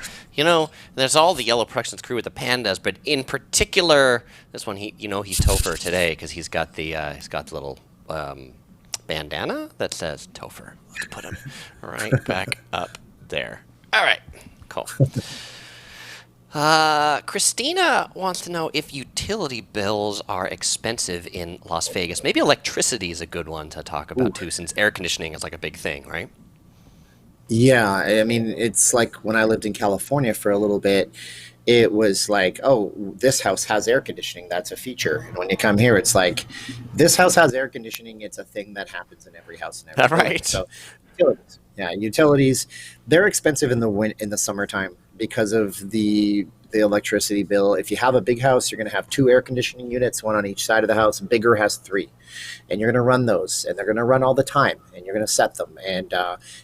There's all the Yellow Productions crew with the pandas, but in particular, this one, he's Topher today because he's got the little bandana that says Topher. Let's put him right back up there. All right, cool. Christina wants to know if utility bills are expensive in Las Vegas. Maybe electricity is a good one to talk about too, since air conditioning is like a big thing, right? Yeah, I mean, it's like when I lived in California for a little bit, it was like, oh, this house has air conditioning. That's a feature. And when you come here, it's like, this house has air conditioning. It's a thing that happens in every house and every building. Right. So, utilities, yeah, utilities, they're expensive in the summertime because of the electricity bill. If you have a big house, you're going to have two air conditioning units, one on each side of the house. Bigger has three, and you're going to run those, and they're going to run all the time, and you're going to set them, and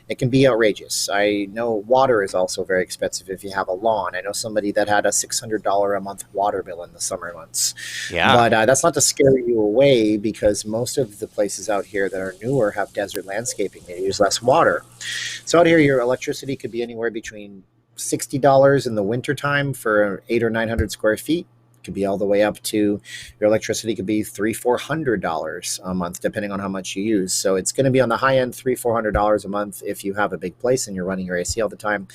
it can be outrageous. I know water is also very expensive if you have a lawn. I know somebody that had a $600 a month water bill in the summer months. Yeah. But that's not to scare you away, because most of the places out here that are newer have desert landscaping. They use less water. So out here, your electricity could be anywhere between $60 in the wintertime for 800 or 900 square feet. It could be all the way up to, your electricity could be $300-400 a month, depending on how much you use. So it's going to be on the high end, $300-400 a month if you have a big place and you're running your AC all the time.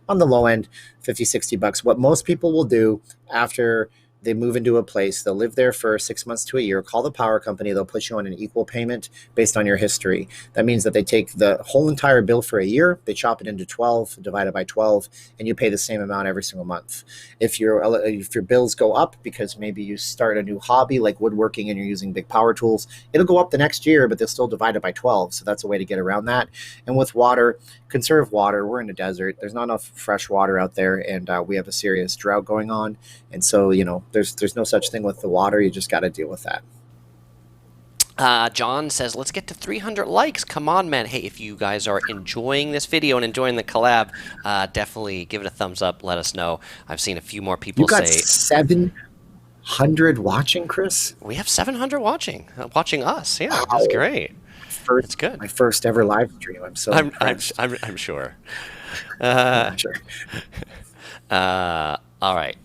On the low end, $50-60. What most people will do after they move into a place, they'll live there for 6 months to a year, call the power company, they'll put you on an equal payment based on your history. That means that they take the whole entire bill for a year, they chop it into 12, divide it by 12, and you pay the same amount every single month. If your bills go up because maybe you start a new hobby like woodworking and you're using big power tools, it'll go up the next year, but they'll still divide it by 12. So that's a way to get around that. And with water, conserve water. We're in a desert. There's not enough fresh water out there, and we have a serious drought going on. And so, there's no such thing with the water. You just got to deal with that. John says, let's get to 300 likes. Come on, man. Hey, if you guys are enjoying this video and enjoying the collab, definitely give it a thumbs up. Let us know. I've seen a few more people You got say 700 watching, Chris? we have 700 watching us. Yeah, Wow. that's great. That's good. My first ever live stream. I'm so impressed. I'm sure. Sure. All right.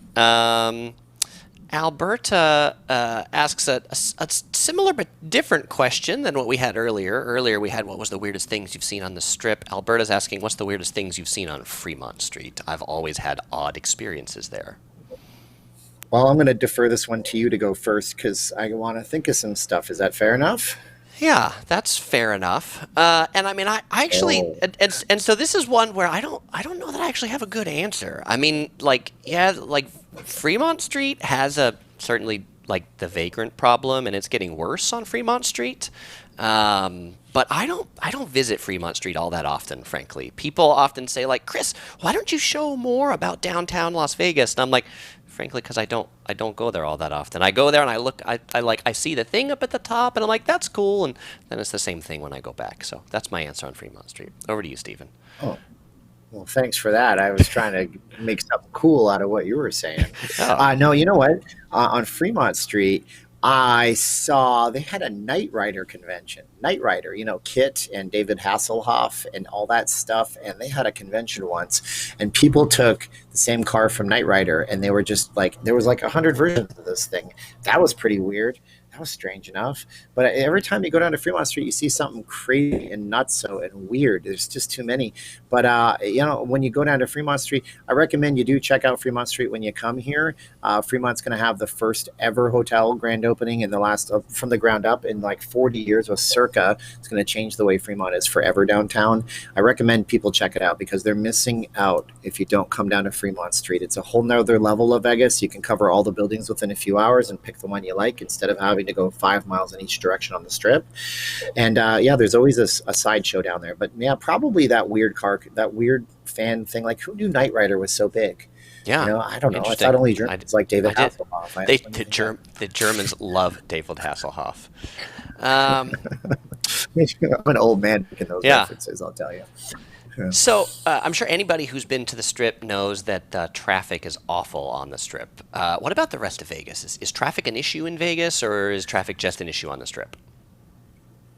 Alberta asks a similar but different question than what we had earlier. Earlier we had, what was the weirdest things you've seen on the Strip? Alberta's asking, what's the weirdest things you've seen on Fremont Street? I've always had odd experiences there. Well, I'm going to defer this one to you to go first because I want to think of some stuff. Is that fair enough? Yeah, that's fair enough. And I mean, I actually, and so this is one where I don't know that I actually have a good answer. I mean, like Fremont Street has certainly like the vagrant problem, and it's getting worse on Fremont Street. But I don't visit Fremont Street all that often, frankly. People often say like, Chris, why don't you show more about downtown Las Vegas? And I'm like, frankly, because I don't go there all that often. I go there and I look, I see the thing up at the top, and I'm like, that's cool, and then it's the same thing when I go back. So that's my answer on Fremont Street. Over to you, Stephen. Oh, well, thanks for that. I was trying to make something cool out of what you were saying. No, you know what? On Fremont Street, I saw they had a Knight Rider convention. Knight Rider, Kit and David Hasselhoff and all that stuff. And they had a convention once, and people took the same car from Knight Rider, and they were just like, there was like 100 versions of this thing. That was pretty weird. That was strange enough. But every time you go down to Fremont Street, you see something crazy and nutso and weird. There's just too many. But, when you go down to Fremont Street, I recommend you do check out Fremont Street when you come here. Fremont's going to have the first ever hotel grand opening in the last, from the ground up, in like 40 years with Circa. It's going to change the way Fremont is forever downtown. I recommend people check it out because they're missing out if you don't come down to Fremont Street. It's a whole nother level of Vegas. You can cover all the buildings within a few hours and pick the one you like instead of having to go 5 miles in each direction on the Strip. And there's always a sideshow down there. But yeah, probably that weird fan thing. Like, who knew Knight Rider was so big? Yeah, I don't know. I thought only Germans like David Hasselhoff. The Germans love David Hasselhoff. I'm an old man making those references, I'll tell you. Yeah. So I'm sure anybody who's been to the Strip knows that traffic is awful on the Strip. What about the rest of Vegas? Is traffic an issue in Vegas, or is traffic just an issue on the Strip?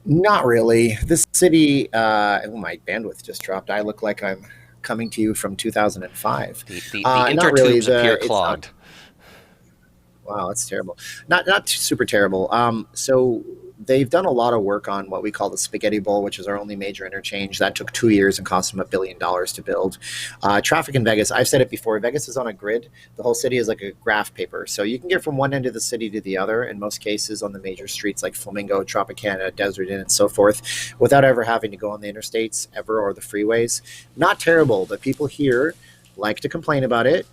Not really. This city, my bandwidth just dropped. I look like I'm coming to you from 2005. The intertubes appear clogged. Wow, that's terrible. Not super terrible. So they've done a lot of work on what we call the Spaghetti Bowl, which is our only major interchange. That took 2 years and cost them $1 billion to build. Traffic in Vegas, I've said it before, Vegas is on a grid. The whole city is like a graph paper. So you can get from one end of the city to the other, in most cases on the major streets like Flamingo, Tropicana, Desert Inn, and so forth, without ever having to go on the interstates ever or the freeways. Not terrible, but people here like to complain about it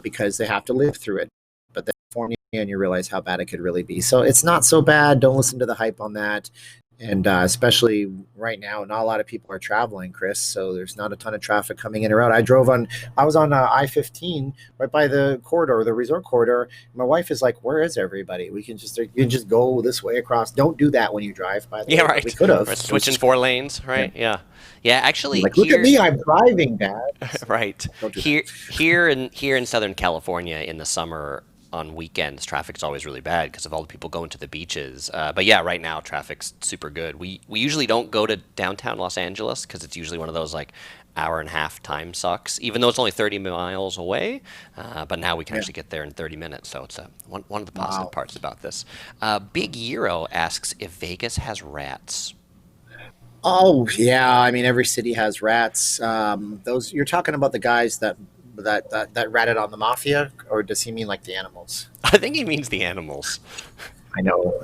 because they have to live through it. But then California, and you realize how bad it could really be. So it's not so bad. Don't listen to the hype on that. And especially right now, not a lot of people are traveling, Chris. So there's not a ton of traffic coming in or out. I was on I-15 right by the corridor, the resort corridor. My wife is like, "Where is everybody? You can just go this way across." Don't do that when you drive. By the way, right. We could have We're switching 4 lanes, right? Yeah. Actually, like, look here, at me, I'm driving, Dad. right Don't do here in Southern California in the summer. On weekends, traffic's always really bad because of all the people going to the beaches. But yeah, right now traffic's super good. We usually don't go to downtown Los Angeles because it's usually one of those like hour and a half time sucks, even though it's only 30 miles away. But now we can actually get there in 30 minutes. So it's one of the positive parts about this. Big Euro asks if Vegas has rats. Oh yeah, I mean every city has rats. Those you're talking about the guys that ratted on the mafia, or does he mean like the animals? I think he means the animals. I know,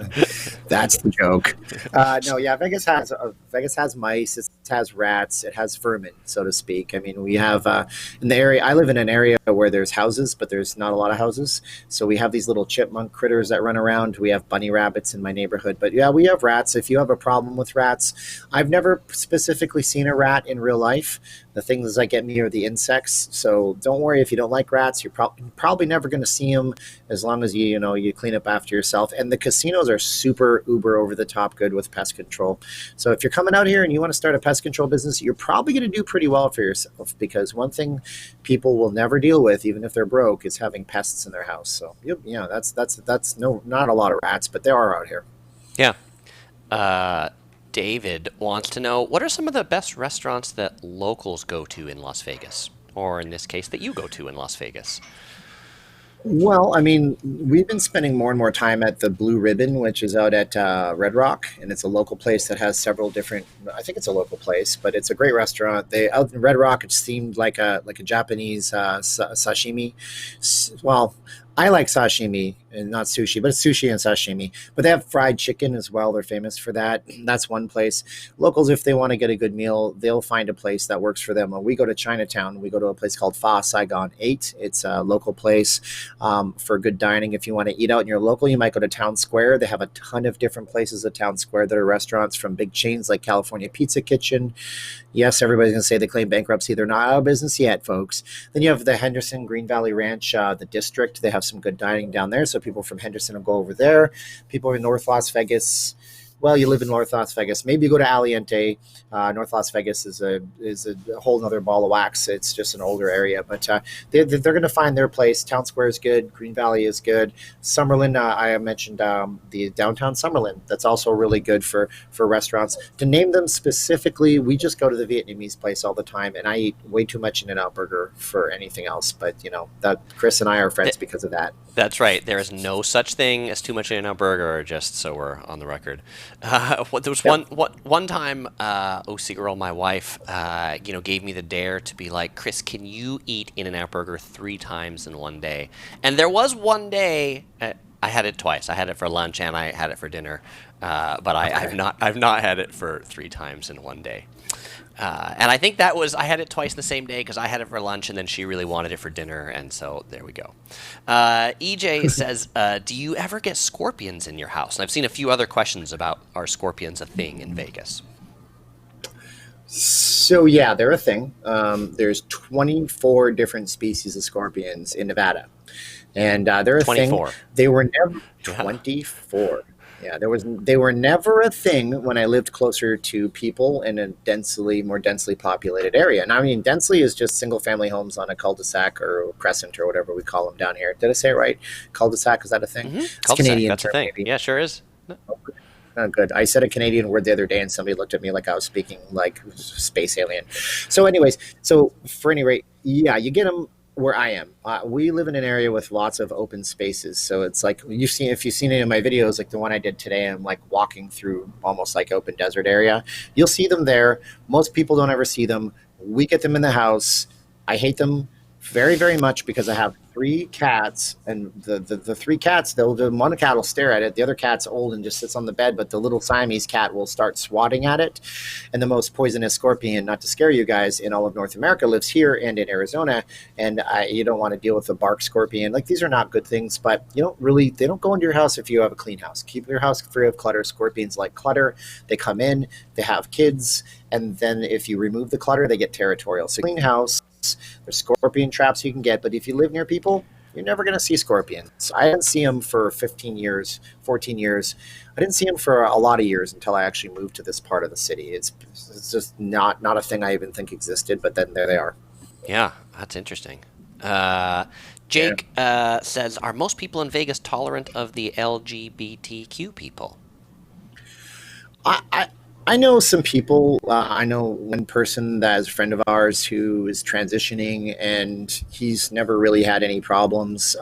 that's the joke. No, yeah, Vegas has mice. It has rats. It has vermin, so to speak. I mean, we have in the area. I live in an area where there's houses, but there's not a lot of houses. So we have these little chipmunk critters that run around. We have bunny rabbits in my neighborhood, but yeah, we have rats. If you have a problem with rats, I've never specifically seen a rat in real life. The things that get me are the insects. So don't worry if you don't like rats. You're probably never going to see them as long as you clean up after yourself. And the casinos are super uber over the top good with pest control. So if you're coming out here and you want to start a pest control business, you're probably going to do pretty well for yourself, because one thing people will never deal with, even if they're broke, is having pests in their house. So that's not a lot of rats, but they are out here. Yeah. David wants to know, what are some of the best restaurants that locals go to in Las Vegas? Or in this case, that you go to in Las Vegas? Well, I mean, we've been spending more and more time at the Blue Ribbon, which is out at Red Rock, and it's a local place that has several different. I think it's a local place, but it's a great restaurant. They out in Red Rock, it seemed like a Japanese sashimi. Well, I like sashimi and not sushi, but it's sushi and sashimi. But they have fried chicken as well. They're famous for that. That's one place. Locals, if they want to get a good meal, they'll find a place that works for them. When we go to Chinatown, we go to a place called Fa Saigon 8. It's a local place for good dining. If you want to eat out in your local, you might go to Town Square. They have a ton of different places at Town Square that are restaurants, from big chains like California Pizza Kitchen. Yes, everybody's going to say they claim bankruptcy. They're not out of business yet, folks. Then you have the Henderson Green Valley Ranch, the district. They have some good dining down there, so people from Henderson will go over there. People in North Las Vegas, well, you live in North Las Vegas, maybe you go to Aliente. North Las Vegas is a whole other ball of wax. It's just an older area, but they're going to find their place. Town Square is good. Green Valley is good. Summerlin, I mentioned the downtown Summerlin. That's also really good for restaurants. To name them specifically, we just go to the Vietnamese place all the time, and I eat way too much In-N-Out Burger for anything else. But that Chris and I are friends because of that. That's right. There is no such thing as too much In-N-Out Burger, just so we're on the record. There was one time, OC girl, my wife, gave me the dare to be like, Chris, can you eat In-N-Out Burger 3 times in one day? And there was one day, I had it twice. I had it for lunch and I had it for dinner, but I've not had it for 3 times in one day. And I think I had it twice the same day because I had it for lunch and then she really wanted it for dinner, and so there we go. EJ says, do you ever get scorpions in your house? And I've seen a few other questions about, are scorpions a thing in Vegas? So yeah, they're a thing. There's 24 different species of scorpions in Nevada, and they're a 24. thing. They were never 24. Yeah, they were never a thing when I lived closer to people in a more densely populated area. And I mean, densely is just single family homes on a cul-de-sac or a crescent or whatever we call them down here. Did I say it right? Cul-de-sac, is that a thing? Mm-hmm. It's Cul-de-sac, Canadian that's term, a thing. maybe. Yeah, sure is. Oh, good. I said a Canadian word the other day and somebody looked at me like I was speaking like space alien. So anyways, for any rate, yeah, you get them where I am. We live in an area with lots of open spaces, so it's like if you've seen any of my videos, like the one I did today, I'm like walking through almost like open desert area. You'll see them there. Most people don't ever see them. We get them in the house. I hate them very, very much because I have three cats, and the three cats, the one cat will stare at it. The other cat's old and just sits on the bed, but the little Siamese cat will start swatting at it. And the most poisonous scorpion, not to scare you guys, in all of North America lives here and in Arizona. And you don't want to deal with the bark scorpion. Like, these are not good things, but they don't go into your house if you have a clean house. Keep your house free of clutter. Scorpions like clutter. They come in, they have kids, and then if you remove the clutter, they get territorial. So clean house. There's scorpion traps you can get, but if you live near people, you're never going to see scorpions. I didn't see them for 15 years, 14 years. I didn't see them for a lot of years until I actually moved to this part of the city. It's just not a thing I even think existed, but then there they are. Yeah, that's interesting. Jake says, are most people in Vegas tolerant of the LGBTQ people? I know some people. I know one person that is a friend of ours who is transitioning, and he's never really had any problems.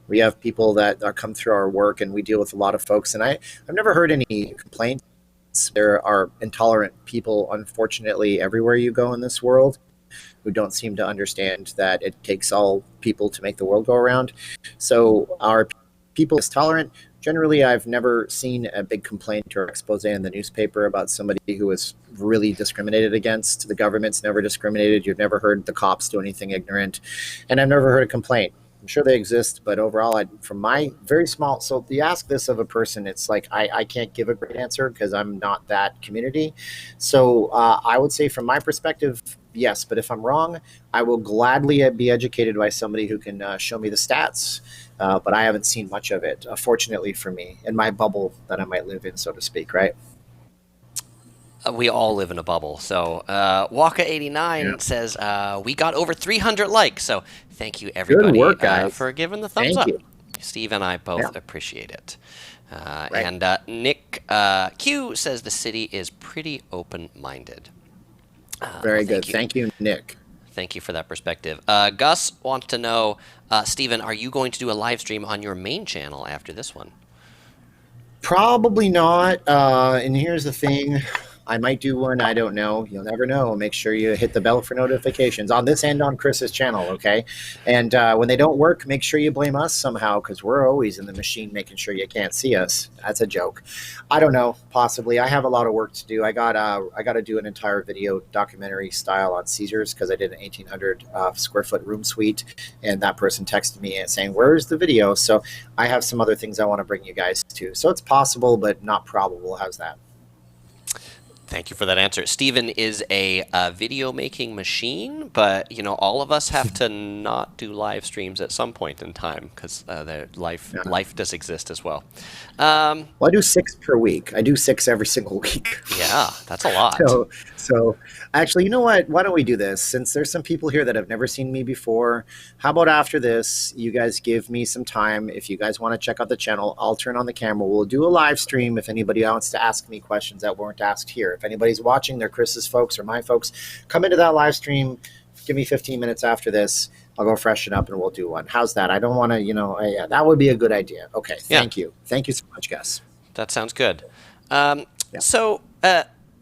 We have people that come through our work, and we deal with a lot of folks, and I've never heard any complaints. There are intolerant people, unfortunately, everywhere you go in this world, who don't seem to understand that it takes all people to make the world go around. So our people is tolerant. Generally, I've never seen a big complaint or expose in the newspaper about somebody who was really discriminated against. The government's never discriminated. You've never heard the cops do anything ignorant. And I've never heard a complaint. I'm sure they exist, but overall, from my very small, so you ask this of a person, it's like I can't give a great answer because I'm not that community. So I would say from my perspective, yes, but if I'm wrong, I will gladly be educated by somebody who can show me the stats. But I haven't seen much of it, fortunately for me, in my bubble that I might live in, so to speak, right? We all live in a bubble. So Waka89 says, we got over 300 likes. So thank you, everybody, Good work, guys. For giving the thumbs up. You. Steve and I both appreciate it. Right. And Nick Q says the city is pretty open-minded. Very good. Thank you, Nick. Thank you for that perspective. Gus wants to know, Stephen, are you going to do a live stream on your main channel after this one? Probably not. And here's the thing. I might do one. I don't know. You'll never know. Make sure you hit the bell for notifications on this and on Chris's channel, okay? And when they don't work, make sure you blame us somehow, because we're always in the machine making sure you can't see us. That's a joke. I don't know. Possibly. I have a lot of work to do. I got to do an entire video documentary style on Caesars because I did an 1,800 square foot room suite, and that person texted me and saying, "Where's the video?" So I have some other things I want to bring you guys to. So it's possible, but not probable. How's that? Thank you for that answer. Stephen is a video making machine, but all of us have to not do live streams at some point in time because life does exist as well. Well, I do 6 per week. I do 6 every single week. Yeah, that's a lot. So actually, you know what? Why don't we do this? Since there's some people here that have never seen me before, how about after this, you guys give me some time. If you guys want to check out the channel, I'll turn on the camera. We'll do a live stream if anybody wants to ask me questions that weren't asked here. If anybody's watching, they're Chris's folks or my folks, come into that live stream. Give me 15 minutes after this. I'll go freshen up and we'll do one. How's that? I don't want to, that would be a good idea. Okay. Thank you. Thank you so much, Gus. That sounds good. So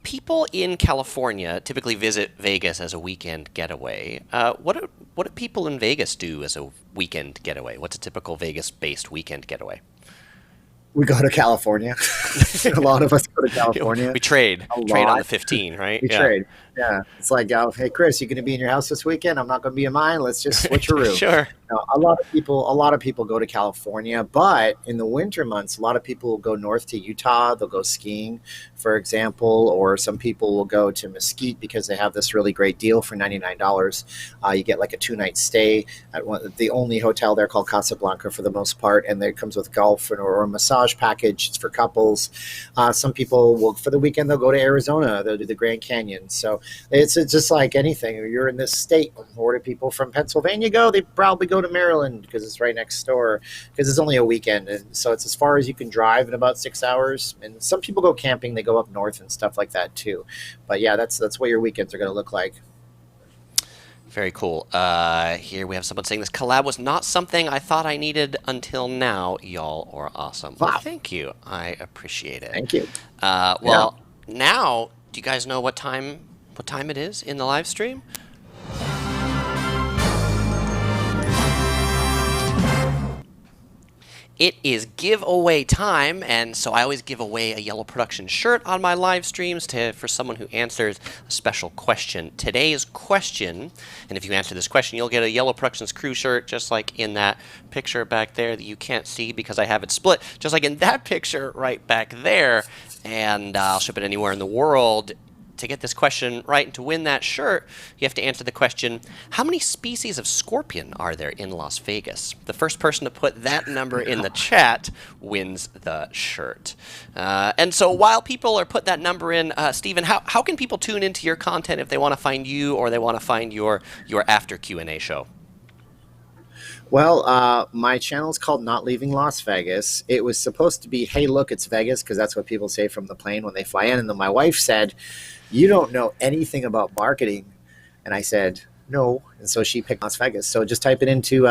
people in California typically visit Vegas as a weekend getaway. What do people in Vegas do as a weekend getaway? What's a typical Vegas-based weekend getaway? We go to California. A lot of us go to California. We trade on the 15, right? We trade. Yeah. It's like, hey, Chris, you going to be in your house this weekend? I'm not going to be in mine. Let's just switch a room. Sure. Now, a lot of people go to California, but in the winter months, a lot of people will go north to Utah. They'll go skiing, for example, or some people will go to Mesquite because they have this really great deal for $99. You get like a 2-night stay at the only hotel there called Casablanca for the most part, and it comes with golf or a massage package. It's for couples. Some people will, for the weekend, they'll go to Arizona. They'll do the Grand Canyon. So it's just like anything. You're in this state. Where do people from Pennsylvania go? They probably go to Maryland because it's right next door, because it's only a weekend. And so it's as far as you can drive in about 6 hours. And some people go camping. They go up north and stuff like that too. But yeah, that's what your weekends are going to look like. Very cool. Here we have someone saying this collab was not something I thought I needed until now. Y'all are awesome. Well, Wow. thank you. I appreciate it. Thank you. Well, now, do you guys know what time it is in the live stream? It is giveaway time, and so I always give away a Yellow Production shirt on my live streams for someone who answers a special question. Today's question, and if you answer this question, you'll get a Yellow Productions crew shirt, just like in that picture back there that you can't see because I have it split, just like in that picture right back there, and I'll ship it anywhere in the world. To get this question right and to win that shirt, you have to answer the question, how many species of scorpion are there in Las Vegas? The first person to put that number in the chat wins the shirt. And so while people are putting that number in, Stephen, how can people tune into your content if they want to find you or they want to find your after Q&A show? Well, my channel is called Not Leaving Las Vegas. It was supposed to be, hey, look, it's Vegas, because that's what people say from the plane when they fly in. And then my wife said, you don't know anything about marketing. And I said, no. And so she picked Las Vegas. So just type it into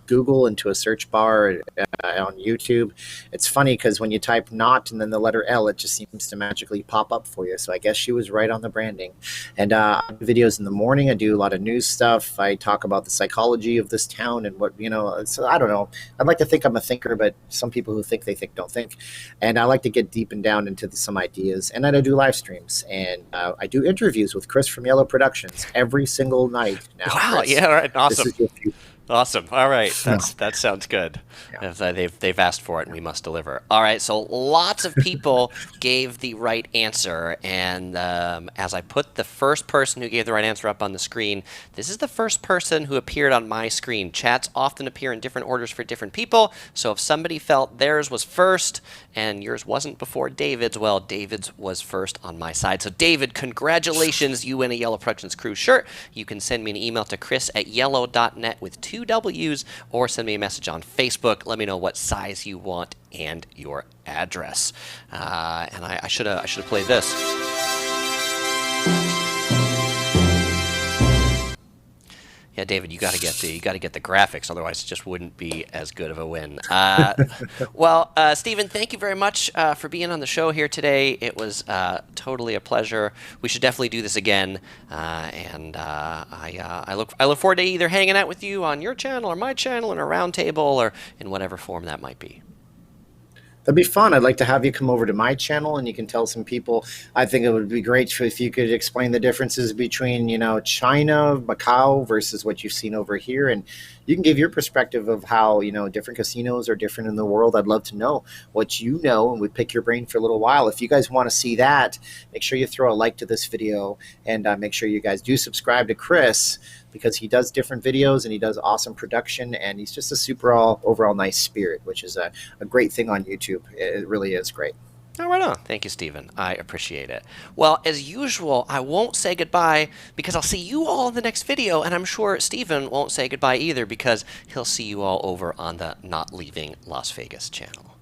Google, into a search bar on YouTube. It's funny because when you type not and then the letter L, it just seems to magically pop up for you. So I guess she was right on the branding. And I do videos in the morning. I do a lot of news stuff. I talk about the psychology of this town and what, so I don't know. I'd like to think I'm a thinker, but some people who think they think don't think. And I like to get deep and down into some ideas. And then I do live streams. And I do interviews with Chris from Yellow Productions every single night now. Wow, yeah, all right, awesome. Awesome. All right, that sounds good. Yeah. They've asked for it, and we must deliver. All right, so lots of people gave the right answer, and as I put the first person who gave the right answer up on the screen, this is the first person who appeared on my screen. Chats often appear in different orders for different people, so if somebody felt theirs was first and yours wasn't before David's, well, David's was first on my side. So David, congratulations, you win a Yellow Productions crew shirt. You can send me an email to chris@yellow.net with 2 W's, or send me a message on Facebook. Let me know what size you want and your address. And I should have played this. Yeah, David, you got to get the graphics, otherwise it just wouldn't be as good of a win. Well, Stephen, thank you very much for being on the show here today. It was totally a pleasure. We should definitely do this again, and I look forward to either hanging out with you on your channel or my channel in a round table or in whatever form that might be. That'd be fun. I'd like to have you come over to my channel and you can tell some people. I think it would be great if you could explain the differences between, China, Macau versus what you've seen over here. And you can give your perspective of how, different casinos are different in the world. I'd love to know what you know, and we'd pick your brain for a little while. If you guys want to see that, make sure you throw a like to this video, and make sure you guys do subscribe to Chris, because he does different videos and he does awesome production, and he's just a super overall nice spirit, which is a great thing on YouTube. It really is great. Oh, right on. Thank you, Stephen. I appreciate it. Well, as usual, I won't say goodbye because I'll see you all in the next video, and I'm sure Stephen won't say goodbye either because he'll see you all over on the Not Leaving Las Vegas channel.